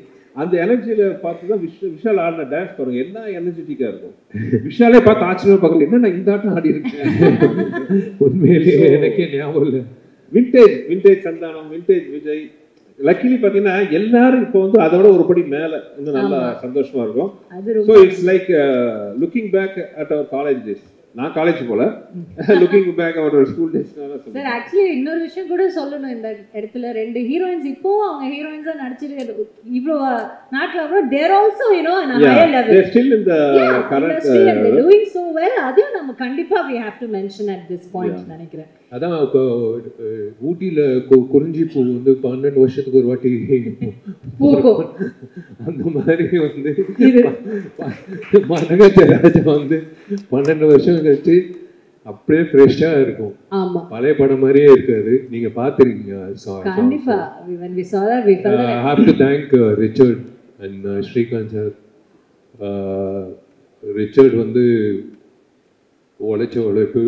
அந்த எனர்ஜியில பார்த்து தான் விஷால் ஆடின டான்ஸ் பாருங்க, என்ன எனர்ஜெட்டிக்கா இருக்கும். விஷாலே பார்த்து ஆச்சரியமா பார்க்கல, என்ன இந்த ஆட்டம் ஆடி இருக்கேன். உண்மையிலேயே எனக்கே ஞாபகம் இல்லை. Vintage Santhanam, vintage Vijay. Luckily பார்த்தீங்கன்னா எல்லாரும் இப்போ வந்து அதோட ஒரு படி மேல இன்னும் நல்லா சந்தோஷமா இருக்கும். So it's like looking back at our college days. நான் காலேஜ் போல, looking back our school days. Sir actually இன்னொரு விஷயம் கூட சொல்லணும் இந்த இடத்துல. 2 ஹீரோயின்ஸ் இப்போ அவங்க ஹீரோயின்ஸா நடிச்சிட்டு இவ்வளோ நாட்டில் அப்புறம் there also you know an higher level, they still in the current industry and they're doing so well. அதையும் நம்ம கண்டிப்பா we have to mention at this point நினைக்கிறேன். அதான் ஊட்டியில் குறிஞ்சி பூ வந்து 12 வருஷத்துக்கு ஒரு வாட்டி அந்த மாதிரி வந்து மதகஜராஜா வந்து 12 வருஷம் கழிச்சு அப்படியே ஃப்ரெஷ்ஷாக இருக்கும். பழைய படம் மாதிரியே இருக்காது. நீங்க பார்த்துருக்கீங்க. I have to thank Richard and Srikanth sir. Richard வந்து உழைச்ச உழைப்பு,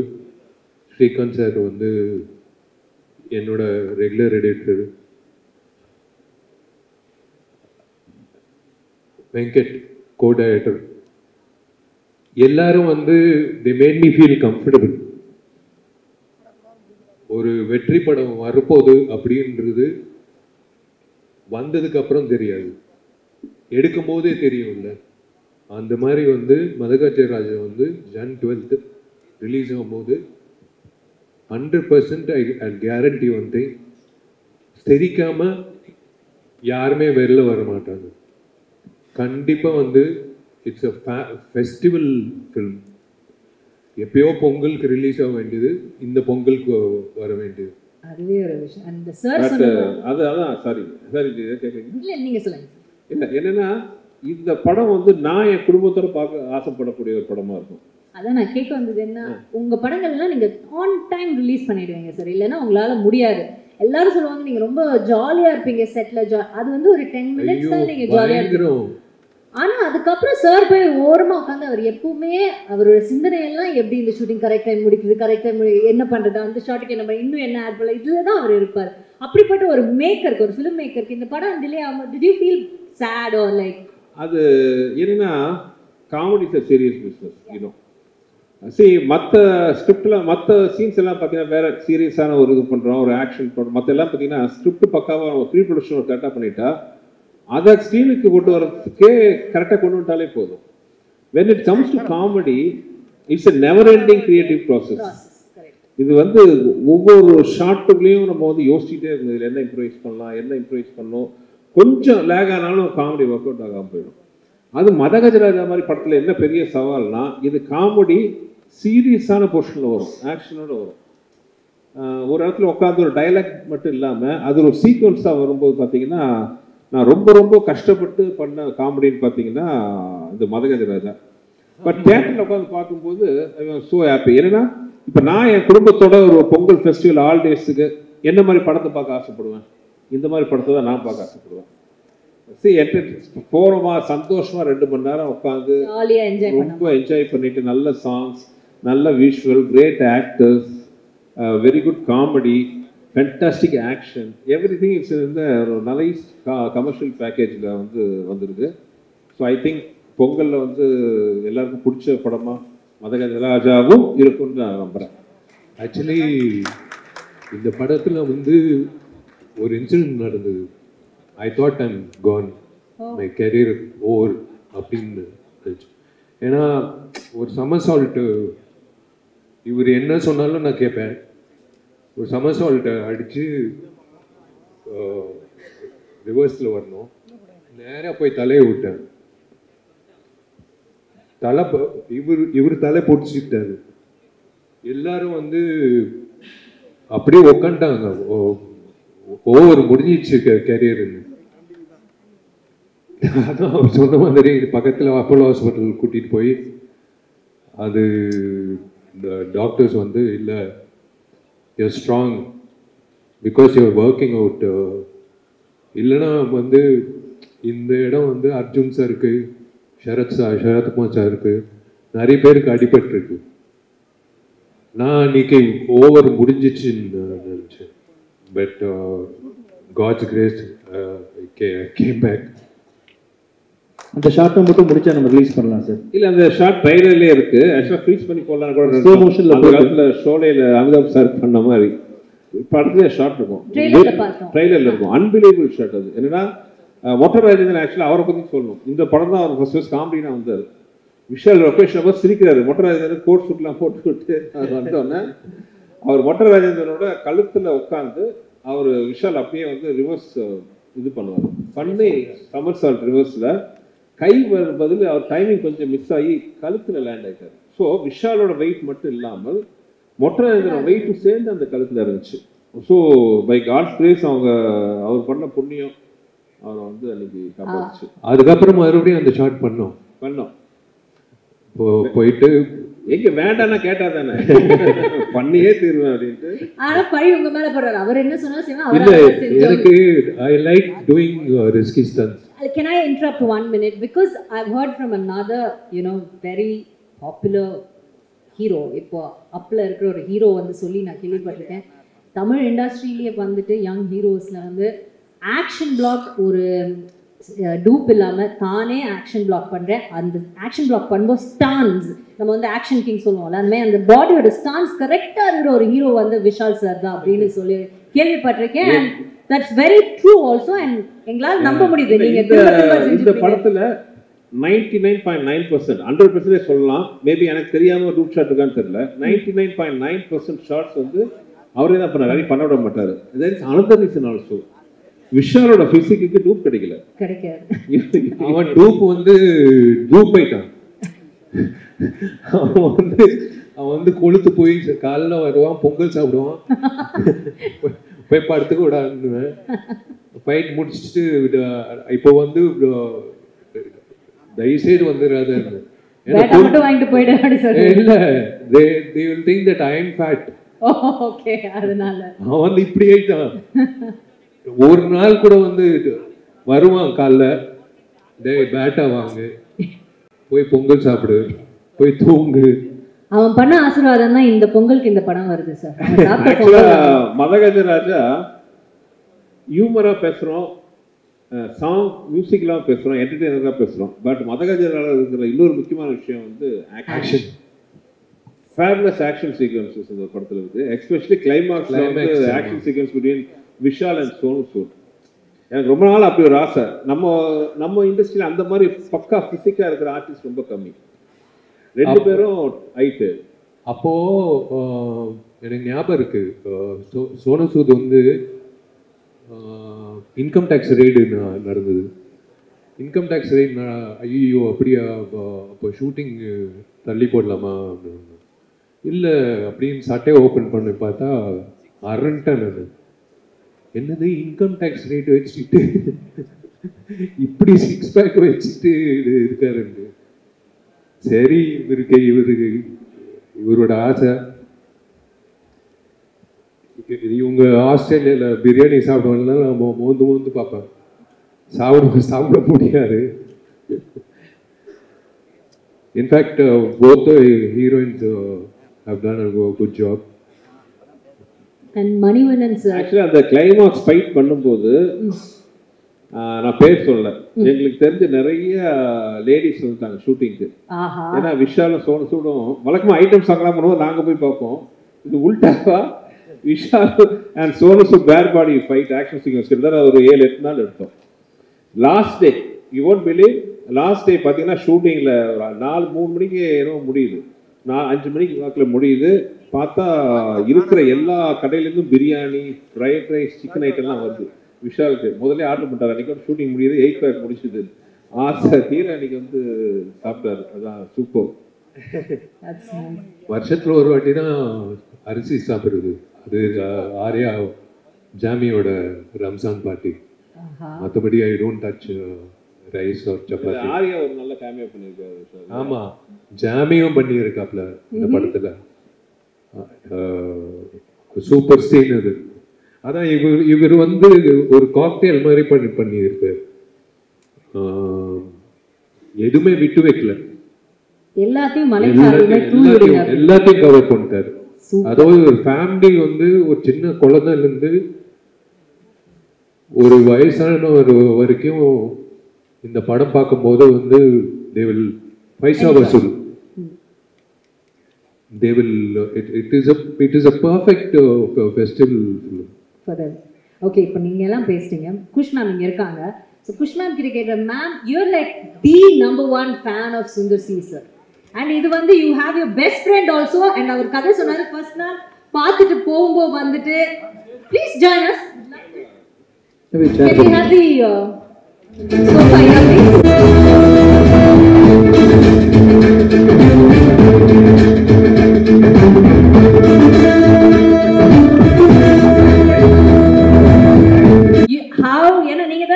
ஸ்ரீகாந்த் சார் வந்து என்னோட ரெகுலர் எடிட்டர், வெங்கட் கோ-டைரக்டர், எல்லாரும் வந்து they made me feel comfortable. ஒரு வெற்றி படம் வரப்போகுது அப்படின்றது வந்ததுக்கு அப்புறம் தெரியாது, எடுக்கும் போதே தெரியும்ல. அந்த மாதிரி வந்து மதகஜராஜா வந்து Jan 12th ரிலீஸ் ஆகும்போது 100% I guarantee one thing, தெரிக்காம யாருமே வெளில வர மாட்டாங்க. கண்டிப்பாக வந்து இட்ஸ் அ ஃபெஸ்டிவல் ஃபில்ம். எப்பயோ பொங்கலுக்கு ரிலீஸ் ஆக வேண்டியது இந்த பொங்கலுக்கு வர வேண்டியது. அதுவே ஒரு விஷயம். அந்த சார் அதான் சாரி கேட்குறீங்க. இல்லை நீங்கள் சொல்லுங்க. இல்லை என்னன்னா இந்த படம் வந்து நான் என் குடும்பத்தோட பார்க்க ஆசைப்படக்கூடிய ஒரு படமா இருக்கும். அதான் நான் கேட்க வந்தது என்ன, உங்க படங்கள்லாம் நீங்க ஆன் டைம் ரிலீஸ் பண்ணிடுவீங்க சார், இல்லைன்னா உங்களால முடியாது. எல்லாரும் சொல்லுவாங்க நீங்க ரொம்ப ஜாலியா இருப்பீங்க செட்ல, அது வந்து ஒரு 10 minutes தான் நீங்க ஜாலியா இருப்பீங்க. ஆனா அதுக்கப்புறம் சார் போய் ஓரமா உட்காந்து அவர் எப்பவுமே அவரோட சிந்தனையெல்லாம் எப்படி இந்த ஷூட்டிங் கரெக்ட் டைம் முடிக்குது, கரெக்ட் டைம் என்ன பண்றது, அந்த ஷாட்டுக்கு என்ன பண்ண, இன்னும் என்ன ஆட் பண்ணல, இதுலதான் அவர் இருப்பார். அப்படிப்பட்ட ஒரு மேக்கருக்கு, ஒரு ஃபிலிம் மேக்கருக்கு இந்த படம் டிலே ஆகும். Did you feel sad or like? அது என்னன்னா comedy is a serious business, you know. மற்ற ஸ்கிரிப்டில் மற்ற சீன்ஸ் எல்லாம் பார்த்தீங்கன்னா வேற சீரியஸான ஒரு இது பண்ணுறோம், ஒரு ஆக்ஷன் பண்ணுறோம். மற்ற எல்லாம் பார்த்தீங்கன்னா ஸ்கிரிப்ட் பக்காவாக ப்ரீ ப்ரொடக்ஷன் ஒரு கரெக்டாக பண்ணிட்டா அதை ஸ்க்ரீனுக்கு கொண்டு வரதுக்கே கரெக்டாக கொண்டு வந்துட்டாலே போதும். When it comes to comedy it's a never ending creative process. இது வந்து ஒவ்வொரு ஷார்ட்டுக்குள்ளேயும் நம்ம வந்து யோசிச்சுட்டே இருக்கணும், இதில் என்ன இம்ப்ரூவைஸ் பண்ணலாம், என்ன இம்ப்ரூவைஸ் பண்ணணும். கொஞ்சம் லேக் ஆனாலும் காமெடி ஒர்க் அவுட் ஆகாமல் போயிடும். அது மதகஜராஜா மாதிரி படத்தில் என்ன பெரிய சவால்னா, இது காமெடி சீரியஸான போர்ஷனில் வரும், ஆக்ஷனோடு வரும். ஒரு இடத்துல உட்காந்து ஒரு டைலாக் மட்டும் இல்லாமல் அது ஒரு சீக்வன்ஸாக வரும்போது பார்த்தீங்கன்னா நான் ரொம்ப ரொம்ப கஷ்டப்பட்டு பண்ண காமெடின்னு பார்த்தீங்கன்னா இந்த மதகஜராஜா. பட் தியேட்டரில் உட்காந்து பார்க்கும்போது ஸோ ஹாப்பி. ஏன்னா இப்போ நான் என் குடும்பத்தோட ஒரு பொங்கல் ஃபெஸ்டிவல் ஹாலிடேஸுக்கு என்ன மாதிரி படத்தை பார்க்க ஆசைப்படுவேன், இந்த மாதிரி படத்தை தான் நான் பார்க்க ஆசைப்படுவேன். போகிறோமா சந்தோஷமா 2 மணி நேரம் உட்காந்து ரொம்ப என்ஜாய் பண்ணிட்டு, நல்ல சாங்ஸ், நல்ல visual, great actors, very good comedy, fantastic action, everything it's இந்த ஒரு நைஸ் கமர்ஷியல் பேக்கேஜில் வந்து வந்துருக்கு. ஸோ ஐ திங்க் பொங்கலில் வந்து எல்லாருக்கும் பிடிச்ச படமா மதகஜராஜாவும் இருக்கும்னு நான் நம்புகிறேன். ஆக்சுவலி இந்த படத்தில் வந்து ஒரு இன்சிடென்ட் நடந்தது. I thought I'm gone, my career over அப்படின்னு. ஏன்னா ஒரு சமர்சால்ட்டு இவர் என்ன சொன்னாலும் நான் கேட்பேன். ஒரு சமர்சால்ட்டை அடித்து ரிவர்ஸில் வரணும், நேராக போய் தலையை விட்டேன். இவர் தலை பொடிச்சுக்கிட்டாரு. எல்லாரும் வந்து அப்படியே உக்காண்டாங்க, ஓவர் முடிஞ்சிச்சு கேரியர்னு. அதான் அவர் சொன்ன மாதிரி பக்கத்தில் அப்போலோ ஹாஸ்பிட்டல் கூட்டிகிட்டு போய் அது இந்த டாக்டர்ஸ் வந்து இல்லை you're strong because you're working out, இல்லைன்னா வந்து இந்த இடம் வந்து அர்ஜுன் சாருக்கு, சரத்குமார் சாருக்கு நிறைய பேருக்கு அடிபட்டுருக்கு. நான் அன்னைக்கு ஓவர் முடிஞ்சிச்சுன்னு நினச்சேன். But God's grace came back. அந்த ஷார்ட்டை மட்டும் முடிச்சா நம்ம ரிலீஸ் பண்ணலாம் சார். இல்லை அந்த ஷார்ட் ட்ரைலர்லேயே இருக்குது. ஆக்சுவலாக ஃப்ரீஸ் பண்ணி போடலாம் கூட. ஸ்லோ மோஷனில் அந்த காலத்தில் ஷோலையில் அமிதாப் சார் பண்ண மாதிரி படத்துலேயே ஷார்ட் இருக்கும், ட்ரைலரில் இருக்கும். அன்பிலீவபிள் ஷார்ட் அது. என்னன்னா மொட்டை ராஜேந்திரன் ஆக்சுவலாக அவரை பற்றி சொல்லணும். இந்த படம் தான் அவர் ஃபர்ஸ்ட் காமெடினா வந்தார். விஷால் லொக்கேஷன் அப்போ சிரிக்கிறாரு. மொட்டை ராஜேந்திரன் கோட் சூட்லாம் போட்டுக்கிட்டு அவர் வந்தோடனே அவர் மொட்டை ராஜேந்திரனோட கழுத்தில் உட்காந்து அவர் விஷால் அப்படியே வந்து ரிவர்ஸ் இது பண்ணுவார். பண்ணி சமர்சால்ட் ரிவர்ஸில் கை பதில் அவர் டைமிங் கொஞ்சம் மிஸ் ஆகி கழுத்தில் லேண்ட் ஆகிட்டார். ஸோ விஷாலோட வெயிட் மட்டும் இல்லாமல் மொட்டை இருக்கிற வெயிட்டும் சேர்ந்து அந்த கழுத்தில் இருந்துச்சு. ஸோ பை காட்ஸ் கிரேஸ் அவர் பண்ண புண்ணியம் அவரை வந்து அன்னைக்கு காப்பாச்சு. அதுக்கப்புறம் மறுபடியும் அந்த ஷாட் பண்ணோம் போயிட்டு எங்க வேண்டாம்னா கேட்டா தானே பண்ணியே தீருவேன் அப்படின்ட்டு. ஆனா பழி உங்க மேல போடுறாரு. அவர் என்ன சொன்னா இல்ல எனக்கு I like doing risky stunts. Can I interrupt 1 minute because I've heard from another very popular hero. இப்போ அப்பல இருக்கிற ஒரு ஹீரோ வந்து சொல்லி நான் கேள்விப்பட்டிருக்கேன். தமிழ் இண்டஸ்ட்ரியிலேயே வந்துட்டு யங் ஹீரோஸ்ல வந்து ஆக்ஷன் பிளாக் ஒரு டூப் இல்லாம தானே ஆக்ஷன் பிளாக் பண்றேன். அந்த ஆக்ஷன் பிளாக் பண்ணும்போது ஸ்டான்ஸ் நம்ம வந்து ஆக்ஷன் கிங் சொல்லுவோம்ல, அந்த மாதிரி அந்த பாடியோட ஸ்டான்ஸ் கரெக்டா இருக்கிற ஒரு ஹீரோ வந்து விஷால் சார் தான் அப்படின்னு சொல்லி கேள்விப்பட்டிருக்கேன். And that's very true also. And எங்களால் நம்ப முடியுது நீங்க இந்த படத்துல 99.9% 100% சொல்லலாம். மேபி எனக்கு தெரியாம டூப் ஷாட் இருக்கான்னு தெரியல. 99.9% ஷாட்ஸ் வந்து அவரே தான் பண்ணாரு, பண்ண விட மாட்டாரு. அனதர் ரீசன் ஆல்சோ விஷாலோட பிசிக்கு டூப் கிடைக்காது. அவன் டூப் வந்து டூப் ஆயிட்டான். அவன் வந்து கொளுத்து போய் காலைல வருவான், பொங்கல் சாப்பிடுவான், போய் படுத்துக்க விடாதுன்னு ஃபைட் முடிச்சுட்டு இப்போ வந்து தயவுசெய்து வந்துடாது. இல்ல they will think that I am fat. Okay, அதனால அவன் வந்து இப்படி ஆயிட்டான். ஒரு நாள் கூட வந்து வருவான் காலைல, டேய் பேட்டா வாங்கு, போய் பொங்கல் சாப்பிடு, போய் தூங்கு. அவன் பண்ண ஆசீர்வாதம் தான் இந்த பொங்கலுக்கு இந்த படம் வருது சார். மதகஜராஜா ஹியூமரா பேசுறோம், சாங் மியூசிக்லாம் பேசுறோம், என்டர்டெய்னரா பேசுறோம். பட் மதகஜராஜா இருக்கிற இன்னொரு முக்கியமான விஷயம் வந்து ஆக்ஷன். ஃபேபுலஸ் ஆக்ஷன் சீக்வன்சஸ் இந்த படத்துல இருக்கு. எஸ்பெஷலி கிளைமாக்ஸ்ல வந்து action sequence between Vishal and Sonu Sood. எனக்கு ரொம்ப நாள் அப்படி ஒரு ஆசை. நம்ம இண்டஸ்ட்ரியில அந்த மாதிரி பக்கா பிசிக்கா இருக்கிற ஆர்டிஸ்ட் ரொம்ப கம்மி. ரெண்டு பேரும் ஹைட்டு. அப்போ எனக்கு ஞாபகம் இருக்கு, சோனு சூத் வந்து இன்கம் டேக்ஸ் ரெய்டு நடந்தது. இன்கம் டேக்ஸ் ரெய்ட் ஐயோ அப்படியா, அப்போ ஷூட்டிங் தள்ளி போடலாமா அப்படின்னு. இல்லை அப்படின்னு சட்டையை ஓப்பன் பண்ணி பார்த்தா அரண்டன். அது என்னது இன்கம் டேக்ஸ் ரேட் வச்சுட்டு இப்படி 6 பேக் வச்சுட்டு இருக்காரு. சரி, இவரோட ஆசை. இவங்க ஆஸ்திரேலியாவில் பிரியாணி சாப்பிடுவாங்கன்னா நம்ம மோந்து பார்ப்பேன், சாப்பிட முடியாது. In fact both the heroines have done a good job. And Manivannan sir actually அந்த கிளைமாக்ஸ் ஃபைட் பண்ணும்போது நான் பேர் சொல்லல, எங்களுக்கு தெரிஞ்ச நிறைய லேடிஸ் வந்துட்டாங்க ஷூட்டிங்க்கு. ஏன்னா விஷாலும் சோனு சூடும் வழக்கமா ஐட்டம் சாங்லாம் பண்ணுவோம், நாங்கள் போய் பார்ப்போம். இது உல்டாவா விஷால் அண்ட் சோனு சூட் பேர் பாடி ஃபைட் ஆக்ஷன் சீக்வன்ஸ் கிட்டத்தட்ட ஒரு 7-8 நாள் எடுத்தோம். Last day you won't believe, last day பார்த்தீங்கன்னா ஷூட்டிங்கில் 3 மணிக்கு ஏதோ முடியுது, 5 மணிக்கு வாக்கில் முடியுது. பார்த்தா இருக்கிற எல்லா கடையிலேருந்தும் பிரியாணி, ஃப்ரைட் ரைஸ், சிக்கன் ஐட்டம்லாம் வருது. விஷாலுக்கு முதல்ல ஆர்டர் பண்ணிட்டாரு. அன்றைக்கி வந்து ஷூட்டிங் முடியுது, 8 பேக் முடிச்சுது. ஆசை தீர அன்றைக்கி வந்து சாப்பிட்டாரு. அதான் சூப்பர். வருஷத்தில் ஒரு வாட்டி தான் அரிசி சாப்பிடுறது. அது ஆர்யா ஜாமியோட ரம்ஜான் பார்ட்டி. மற்றபடி I don't touch rice or chapati. Arya ஒரு நல்ல கேமியோ பண்ணியிருக்காரு. ஆமா, ஜாமியும் பண்ணியிருக்காப்ல இந்த படத்துல. சூப்பர் சீன் அது. அதான் இவர் வந்து ஒரு காக்டெயில் மாதிரி பண்ணியிருக்காரு. எதுவுமே விட்டு வைக்கல, எல்லாத்தையும் கவர் பண்ணிட்டாரு. அதாவது ஒரு ஃபேமிலி வந்து ஒரு சின்ன குழந்தைல இருந்து ஒரு வயசானவர் வரைக்கும் இந்த படம் பார்க்கும்போது வந்து they will பைசா வசூல். They will it is a perfect festival for them. Okay, இப்போ நீங்க எல்லாம் பேசிட்டீங்க. குஷ் மேம் இங்க இருக்காங்க. So குஷ் மேம் கிட்ட கேக்குற, ma'am you're like the number 1 fan of Sundar C sir. And இது வந்து you have your best friend also. And அவர் கதை சொன்னாரு first நாள் பார்த்துட்டு போகும்போது வந்துட்டு please join us. Can we have the sofa here please?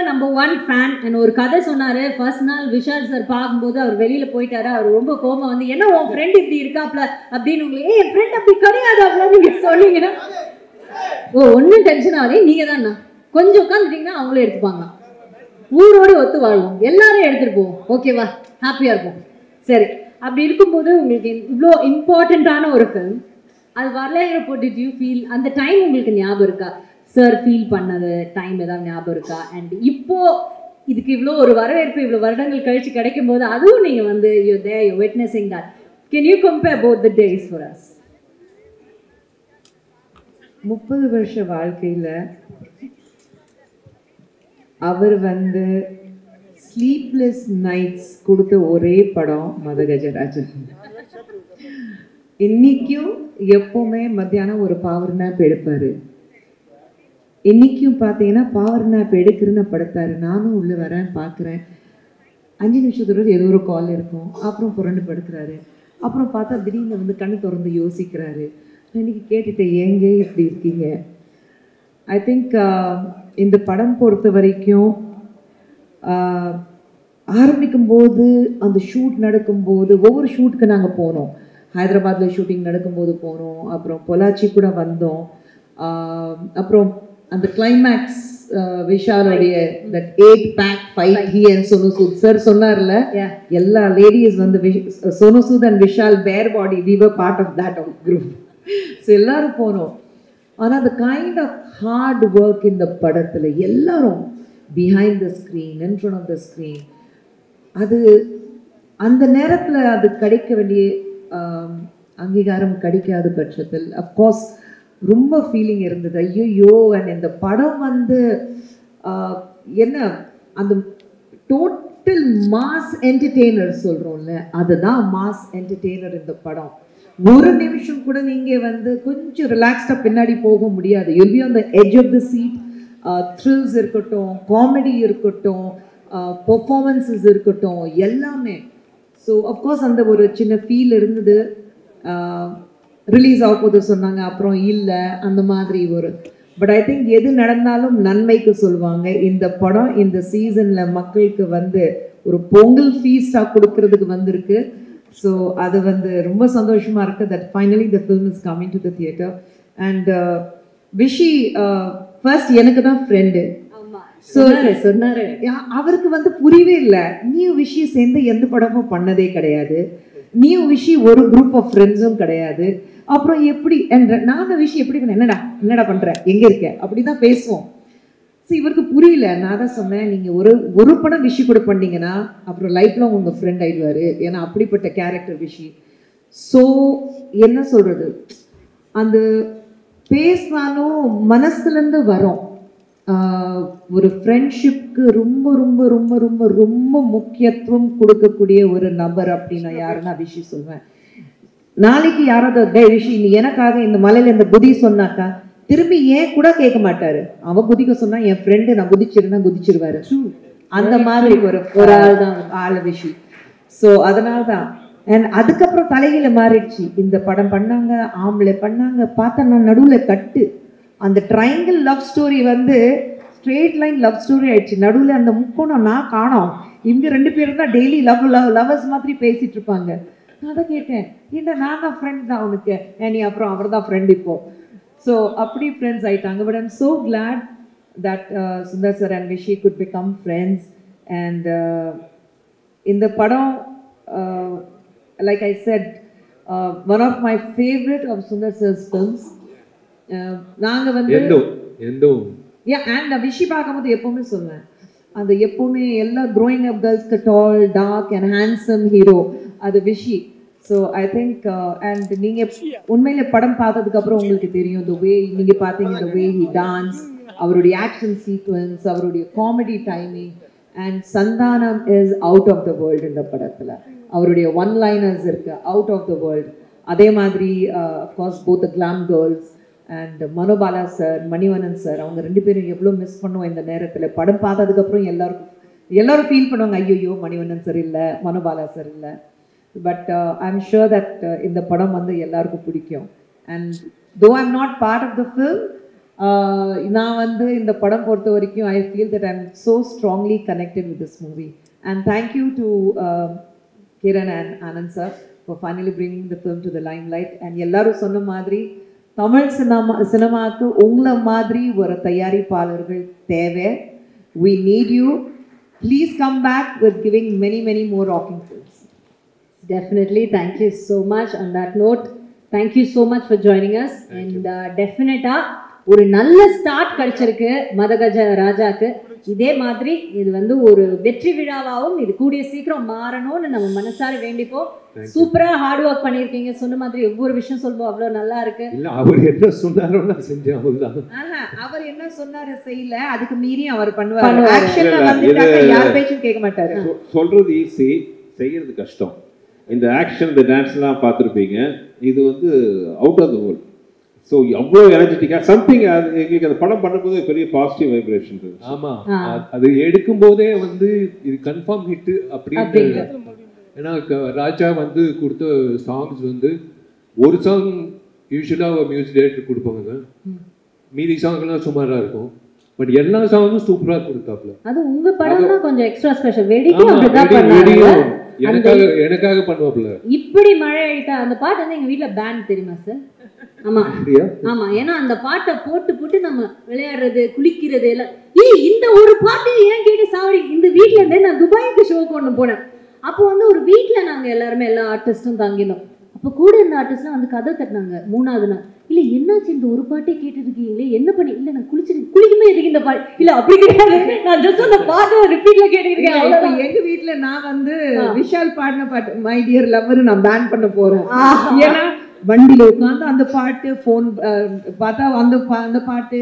Number 1 fan. And ஒரு கதை சொன்னாரு, ஃபர்ஸ்ட் நாள் விஷால் சார் பார்க்கும்போது அவர் வெளியில போயிட்டாரு. அவர் ரொம்ப கோபம் வந்து, என்ன உன் ஃப்ரெண்ட் இப்படி இருக்காப்ல அப்படின்னு உங்களுக்கு, என் ஃப்ரெண்ட் அப்படி கிடையாது அப்படின்னு நீங்க சொன்னீங்கன்னா, ஓ ஒன்றும் டென்ஷன் ஆகலே, நீங்க தான் கொஞ்சம் உட்காந்துட்டீங்கன்னா அவங்களே எடுத்துப்பாங்க. ஊரோடு ஒத்து வாழ்வோம், எல்லாரும் எடுத்துட்டு போவோம், ஓகேவா, ஹாப்பியா இருப்போம். சரி, அப்படி இருக்கும்போது உங்களுக்கு இவ்வளோ இம்பார்ட்டண்ட்டான ஒரு ஃபிலிம் அது வரலைங்கிறப்போ டிட் யூ ஃபீல், அந்த டைம் உங்களுக்கு ஞாபகம் இருக்கா? சார் ஃபீல் பண்ணது டைம் ஏதாவது ஞாபகம் இருக்கா? அண்ட் இப்போ இதுக்கு இவ்வளோ ஒரு வரவேற்பு இவ்வளோ வருடங்கள் கழிச்சு கிடைக்கும் போது அதுவும் நீங்கள் வந்து you there you witnessing that. Can you compare both the days for us? 30 வருஷ வாழ்க்கையில் அவர் வந்து ஸ்லீப்லெஸ் நைட்ஸ் கொடுத்த ஒரே படம் மதகஜராஜன். இன்னைக்கும் எப்பவுமே மத்தியானம் ஒரு பவர் நேப் எடுப்பாரு. இன்னைக்கும் பார்த்தீங்கன்னா பவர் நேப் எடுக்கிறன்னு படுத்தாரு. நானும் உள்ள வரேன், பார்க்குறேன், 5 நிமிஷத்துக்கு ஏதோ ஒரு கால் இருக்கும், அப்புறம் புரண்டு படுக்கிறாரு. அப்புறம் பார்த்தா திடீர்னு வந்து கண்ணு திறந்து யோசிக்கிறாரு. இன்னைக்கு கேட்டுட்டு ஏங்க இப்படி இருக்கீங்க? ஐ திங்க் இந்த படம் பொறுத்த வரைக்கும் ஆரம்பிக்கும் போது, அந்த ஷூட் நடக்கும்போது, ஒவ்வொரு ஷூட்டுக்கு நாங்கள் போனோம். ஹைதராபாத்தில் ஷூட்டிங் நடக்கும்போது போனோம், அப்புறம் பொள்ளாச்சி கூட வந்தோம். அப்புறம் அந்த கிளைமேக்ஸ் விஷாலுடைய that 8 pack fight he and Sonu Sood sir சொன்னார்ல, எல்லா லேடிஸ் வந்து Sonu Sood and Vishal bare body, we were part of that group. So எல்லாரும் போனோம். ஆனால் அந்த கைண்ட் ஆஃப் ஹார்ட் ஒர்க் இந்த படத்தில் எல்லாரும் behind the screen, in front of the screen, அது அந்த நேரத்தில் அது கிடைக்க வேண்டிய அங்கீகாரம் கிடைக்காத பட்சத்தில் அஃப்கோர்ஸ் ரொம்ப ஃபீலிங் இருந்தது. ஐயோ, அண்ட் இந்த படம் வந்து என்ன அந்த டோட்டல் மாஸ் என்டர்டெய்னர் சொல்கிறோம்ல, அதுதான் மாஸ் என்டர்டெய்னர் இந்த படம். ஒரு நிமிஷம் கூட நீங்கள் வந்து கொஞ்சம் ரிலாக்ஸ்டாக பின்னாடி போக முடியாது. You'll be on the edge of the seat. Thrills இருக்கட்டும், காமெடி இருக்கட்டும், பெர்ஃபார்மன்ஸஸ் இருக்கட்டும், எல்லாமே. ஸோ அஃப்கோர்ஸ் அந்த ஒரு சின்ன ஃபீல் இருந்தது. ரிலீஸ் ஆகும்போது சொன்னாங்க, அப்புறம் இல்லை, அந்த மாதிரி ஒரு. பட் ஐ திங்க் எது நடந்தாலும் நன்மைக்கு சொல்லுவாங்க. இந்த படம் இந்த சீசனில் மக்களுக்கு வந்து ஒரு பொங்கல் ஃபீஸ்டாக கொடுக்கறதுக்கு வந்திருக்கு. ஸோ அது வந்து ரொம்ப சந்தோஷமாக இருக்குது that finally the film is coming to the theatre. And Vichy first எனக்கு தான் ஃப்ரெண்டு. சொன்னாரு, அவருக்கு வந்து புரியவே இல்லை. நீ விஷயம் சேர்ந்து எந்த படமும் பண்ணதே கிடையாது, நீ விஷயம் ஒரு குரூப் ஆஃப் ஃப்ரெண்ட்ஸும் கிடையாது, அப்புறம் எப்படி என்ற நானும் விஷயம் எப்படி பண்ண, என்னடா பண்ற, எங்க இருக்க, அப்படிதான் பேசுவோம். ஸோ இவருக்கு புரியல. நான் தான் சொன்னேன், நீங்க ஒரு படம் விஷயம் கூட பண்ணீங்கன்னா அப்புறம் லைஃப்ல உங்க ஃப்ரெண்ட் ஆயிடுவாரு, ஏன்னா அப்படிப்பட்ட கேரக்டர் விஷி. ஸோ என்ன சொல்றது, அந்த பேசினாலும் மனசுலேருந்து வரும். ஒரு ஃப்ரெண்ட்ஷிப்க்கு ரொம்ப ரொம்ப ரொம்ப ரொம்ப ரொம்ப முக்கியத்துவம் கொடுக்கக்கூடிய ஒரு நபர் அப்படின்னா யாருன்னா விஷி சொல்வேன். நாளைக்கு யாராவது விஷி நீ எனக்காக இந்த மலையில இந்த குதி சொன்னாக்கா திரும்பி ஏன் கூட கேட்க மாட்டாரு. அவன் குதிக்க சொன்னா என் ஃப்ரெண்டு நான் குதிச்சிருந்தா குதிச்சிருவாரு. அந்த மாதிரி ஒரு ஆள் தான் ஆள் விஷி. ஸோ அதனால தான். அண்ட் அதுக்கப்புறம் தலையில மாறிடுச்சு. இந்த படம் பண்ணாங்க, ஆம்பளை பண்ணாங்க, பார்த்தா நான் நடுவில் கட்டு. அந்த ட்ரையாங்கிள் லவ் ஸ்டோரி வந்து ஸ்ட்ரெயிட் லைன் லவ் ஸ்டோரி ஆயிடுச்சு. நடுவில் அந்த முக்கோணம் நான் காணோம். இவங்க 2 பேரும் தான் டெய்லி லவர்ஸ் மாதிரி பேசிட்டு இருப்பாங்க. நான் தான் கேட்டேன், இல்லை நான் தான் ஃப்ரெண்ட் தான் அவனுக்கு, நீ அப்புறம் அவர் தான் ஃப்ரெண்ட் இப்போ. ஸோ அப்படி ஃப்ரெண்ட்ஸ் ஆயிட்டாங்க. But I'm so glad that Sundar sir and Vishy good become friends. And இந்த படம் like I said one of my favourite of Sundar sir's films. நாங்கள் வந்து அண்ட் விஷி பார்க்கும்போது எப்பவுமே சொல்லுவேன், அந்த எப்பவுமே எல்லா க்ரோயிங் அப் கேர்ள்ஸ்க்கு tall dark and handsome hero அது Vishi. So I think and நீங்கள் உண்மையில படம் பார்த்ததுக்கப்புறம் உங்களுக்கு தெரியும், த வே நீங்கள் பார்த்தீங்க, த வே ஹி டான்ஸ், அவருடைய ஆக்ஷன் சீக்வன்ஸ், அவருடைய comedy timing. And Santhanam is out of the world இந்த படத்தில். அவருடைய ஒன் லைனர்ஸ் இருக்கு அவுட் ஆஃப் த வேர்ல்டு. அதே மாதிரி of course both the glam girls and Manobala sir, Manivannan sir, அவங்க 2 பேரும் எவ்வளோ மிஸ் பண்ணுவோம் இந்த நேரத்தில். படம் பார்த்ததுக்கப்புறம் எல்லாரும் ஃபீல் பண்ணுவாங்க, ஐயோ மணிவண்ணன் சார் இல்லை, மனோபாலா சார் இல்லை. But I am sure that இந்த படம் வந்து எல்லாருக்கும் பிடிக்கும். And though I am not part of the film, நான் வந்து இந்த படம் பொறுத்த வரைக்கும் I feel that I'm so strongly connected with this movie. And thank you to Kiran and Anand sir for finally bringing the film to the limelight. And எல்லாரும் சொன்ன மாதிரி தமிழ் சினிமாவுக்கு உங்களை மாதிரி ஒரு தயாரிப்பாளர்கள் தேவை. We need you. Please come back with giving many more rocking films. Definitely. Thank you so much. On that note, thank you so much for joining us. And definitely ஒரு நல்ல ஸ்டார்ட் கிடைச்சிருக்கு மதகஜ ராஜாக்கு. இதே மாதிரி இது வந்து ஒரு வெற்றி விழாவாகவும் இது கூடிய சீக்கிரம் மாறணும்னு நம்ம மனசார வேண்டிப்போம். சூப்பரா ஹார்ட் ஒர்க் பண்ணியிருக்கீங்க. சொன்ன மாதிரி ஒவ்வொரு விஷயம் சொல்லுவோம், அவ்வளோ நல்லா இருக்கு. இல்ல அவர் என்ன சொன்னாரோ நான் செஞ்சேன் அவ்வளவுதான். அவர் என்ன சொன்னாரு செய்யல, அதுக்கு மீறி அவர் பண்ணுவாரு. ஆக்ஷன்ல வந்துட்டாங்க, யார் பேச்சும் கேட்க மாட்டாரு. சொல்றது ஈஸி, செய்யறது கஷ்டம். இந்த ஆக்ஷன் இந்த டான்ஸ்லாம் பார்த்துருப்பீங்க, இது வந்து out of the world. So அவ்வளோ எனர்ஜெட்டிக்காக சம்திங் எங்களுக்கு அந்த படம் பண்ணும்போது பெரிய பாசிட்டிவ் வைப்ரேஷன் இருந்துச்சு. ஆமாம், அது எடுக்கும் போதே வந்து இது கன்ஃபார்ம் ஹிட் அப்படின்னு. ஏன்னா ராஜா வந்து கொடுத்த சாங்ஸ் வந்து ஒரு சாங் யூஸ்வலாக மியூசிக் டைரக்டர் கொடுப்பாங்க, மீதி சாங்லாம் சுமாராக இருக்கும். பட் எல்லா சாங்கும் சூப்பராக கொடுத்தாப்ல. அது உங்க படம்னா கொஞ்சம் எக்ஸ்ட்ரா ஸ்பெஷல். வெடிக்கும் அப்படிதான் பண்ணாங்க. எனக்காக பண்ணுவாப்ல. இப்படி மழை அடித்தா அந்த பாட்டு வந்து எங்க வீட்ல பேண்ட் தெரியுமா சார்? ஆமா ஆமா, ஏன்னா அந்த பாட்டை போட்டு நம்ம விளையாடுறது குளிக்கிறது எல்லாம். இந்த ஒரு பாட்டு ஏன் கேட்டு சாவடி. இந்த வீட்ல இருந்தே நான் துபாய்க்கு ஷோக்கு ஒன்று போனேன். அப்போ வந்து ஒரு வீட்டுல நாங்க எல்லாருமே எல்லா ஆர்டிஸ்டும் தங்கினோம். அப்போ கூட இருந்த ஆர்டிஸ்ட்லாம் வந்து கதை தட்டினாங்க 3வது நாள். இல்ல என்னாச்சு, இந்த ஒரு பாட்டே கேட்டுட்டு இருக்கீங்களே, என்ன பண்ணி? இல்ல நான் குளிக்குமே எதுக்கு இந்த பாட்டு? இல்ல அப்படி கிடையாது, நான் ஜஸ்ட் அந்த பாட்டை ரிப்பீட்ல கேட்டுருக்கேன். இப்போ எங்க வீட்டுல நான் வந்து விஷால் பாடின பாட்டு மை டியர் லவ்வர் நான் பேன் பண்ண போறோம். ஏன்னா வண்டியில உட்காந்து அந்த பாட்டு, போன் பார்த்தா அந்த பாட்டு,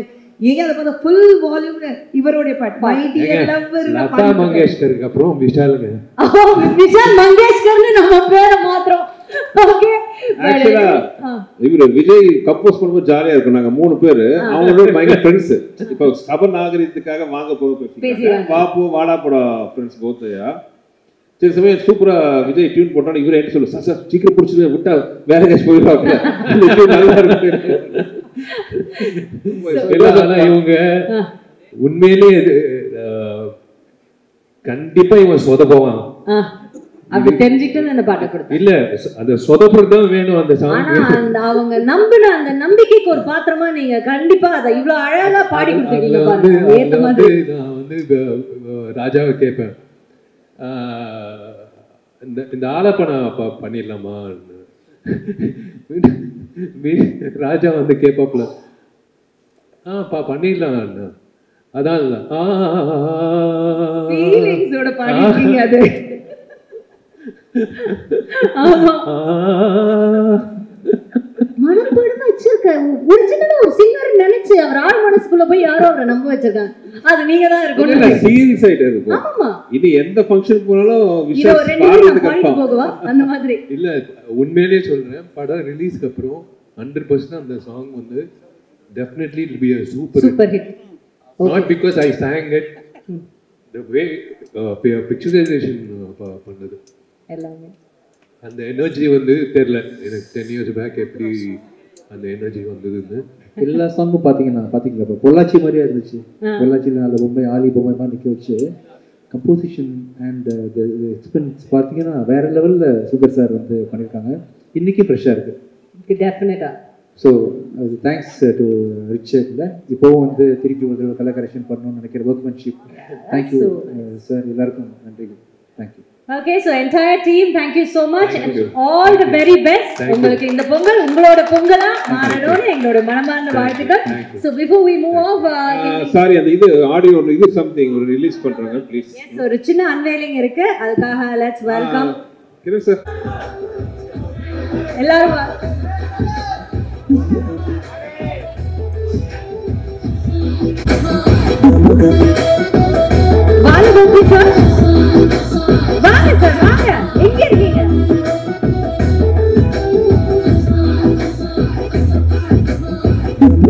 ஏங்க அதை பார்த்தா ஃபுல் வால்யூம்ல இவருடைய பாட்டு மை டியர் லவ்வர். லதா மங்கேஷ்கருக்கு அப்புறம் விஷாலுங்க. விஷால் மங்கேஷ்கர்னு நம்ம பேரை மாத்திரம். ஓகே, ஆக்சுவலா இவரு விஜய் கம்போஸ் பண்ணும்போது ஜாலியா இருக்கும். நாங்க 3 பேரு, அவங்களோட பயங்கர ஃப்ரெண்ட்ஸ். இப்போ சப நாகரிகத்துக்காக வாங்க போக பாப்பு வாடா போட ஃப்ரெண்ட்ஸ் போத்தையா. சரி சமயம் சூப்பரா விஜய் டியூன் போட்டோம். இவரு என்ன சொல்லு, சார் சீக்கிரம் பிடிச்சி விட்டா வேற கேஸ் போயிடுவாங்க. நல்லா இருக்கு. இவங்க உண்மையிலேயே கண்டிப்பா இவன் சொதப்பவான் அப்படி தெரிஞ்சுக்கிட்டு அந்த பாட்டை கொடுத்தேன். இல்ல அந்த சொதப்புறது தான் வேணும் அந்த சாங். ஆனா அந்த அவங்க நம்பின அந்த நம்பிக்கைக்கு ஒரு பாத்திரமா நீங்க கண்டிப்பா அதை இவ்வளவு அழகா பாடி கொடுத்தீங்க பாருங்க. ஏத்த மாதிரி நான் வந்து ராஜாவை கேட்பேன், இந்த ஆலப்பணம் பண்ணிடலாமா? ராஜா வந்து கேட்பாப்ல, பண்ணிடலாம். அதான் அது மனப்படமா வச்சிருக்க ஒரு சின்ன ஒரு சிங்கர் நினைச்சு அவர் ஆள் மனசுக்குள்ள போய் யாரோ அவரை நம்ப வச்சிருக்காங்க. அது நீங்க தான் இருக்கணும். சீரியஸ் ஆயிட்டே இருக்கும். ஆமா, இது எந்த ஃபங்க்ஷன் போனாலும் இது ஒரு 2 நிமிஷம் பாடிட்டு போகுவா அந்த மாதிரி. இல்ல உண்மையிலேயே சொல்றேன், படம் ரிலீஸ்க்கு அப்புறம் 100% அந்த சாங் வந்து definitely it will be a super hit. Not because I sang it, the way picturization பண்ணது எல்லாமே அந்த எனர்ஜி வந்து தெரியல எனக்கு. 10 years பேக் எப்படி அந்த எனர்ஜி வந்ததுன்னு எல்லா சாங்கும் பார்த்தீங்களா இப்போ பொள்ளாச்சி மாதிரியா இருந்துச்சு. பொள்ளாச்சியில் அந்த பொம்மை ஆலி பொம்மை மாதிரி நிற்க வச்சு கம்போசிஷன் அண்ட் எக்ஸ்பென்ஸ் பார்த்தீங்கன்னா வேற லெவலில் சுகர் சார் வந்து பண்ணியிருக்காங்க. இன்றைக்கும் ஃப்ரெஷ்ஷாக இருக்குது. டெஃபினட்டாக. ஸோ அது தேங்க்ஸ் டு ரிச்சர்டில் இப்போவும் வந்து திருப்பி ஒரு கலர் கரெக்ஷன் பண்ணணும்னு நினைக்கிற ஒர்க்மேன்ஷிப். தேங்க்யூ சார், எல்லாருக்கும் நன்றி. Thank you. Okay, so entire team, thank you so much and all the very best. உங்களுக்கு இந்த பொங்கல் உங்களோட பொங்கலா மாறணும்னு எங்களோட மனமார்ந்த வாழ்த்துக்கள். So before we move off, sorry, அந்த இது ஆடியோ இது something ஒரு ரிலீஸ் பண்றாங்க ப்ளீஸ். Yes, ஒரு சின்ன அன்வைலிங் இருக்கு, அதுக்காக let's welcome கிரண் சார். எல்லாரும் வாங்க சார். வாங்க சார், வாங்க. எங்க இருக்கீங்க?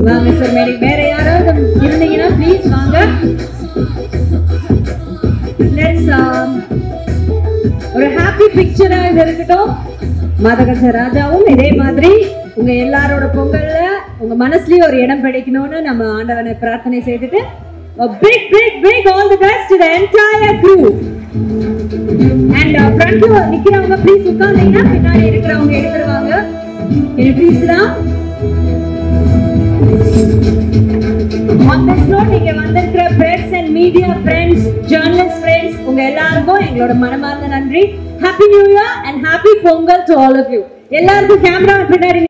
வாங்க சார், மேடம். வேற யாராவது இருந்தீங்கன்னா ப்ளீஸ் வாங்க. லெட்ஸ் ஒரு ஹாப்பி பிக்சரா இது இருக்கட்டும். மதகஜ ராஜாவும் இதே மாதிரி உங்க எல்லாரோட பொங்கல்ல உங்க மனசுலயே ஒரு இடம் கிடைக்கணும்னு நம்ம ஆண்டவனை பிரார்த்தனை செய்துட்டு a big all the best to the entire crew and front ல நிக்கிறவங்க ப்ளீஸ் உட்கார்ந்தீங்கன்னா பின்னாடி இருக்கிறவங்க எடுத்துருவாங்க. Can you please sit down? On this note, நீங்க வந்திருக்கிற press and media friends, journalist friends, உங்க எல்லாருக்கும் எங்களோட மனமார்ந்த நன்றி. Happy New Year and happy Pongal to all of you. எல்லாருக்கும் கேமரா பின்னாடி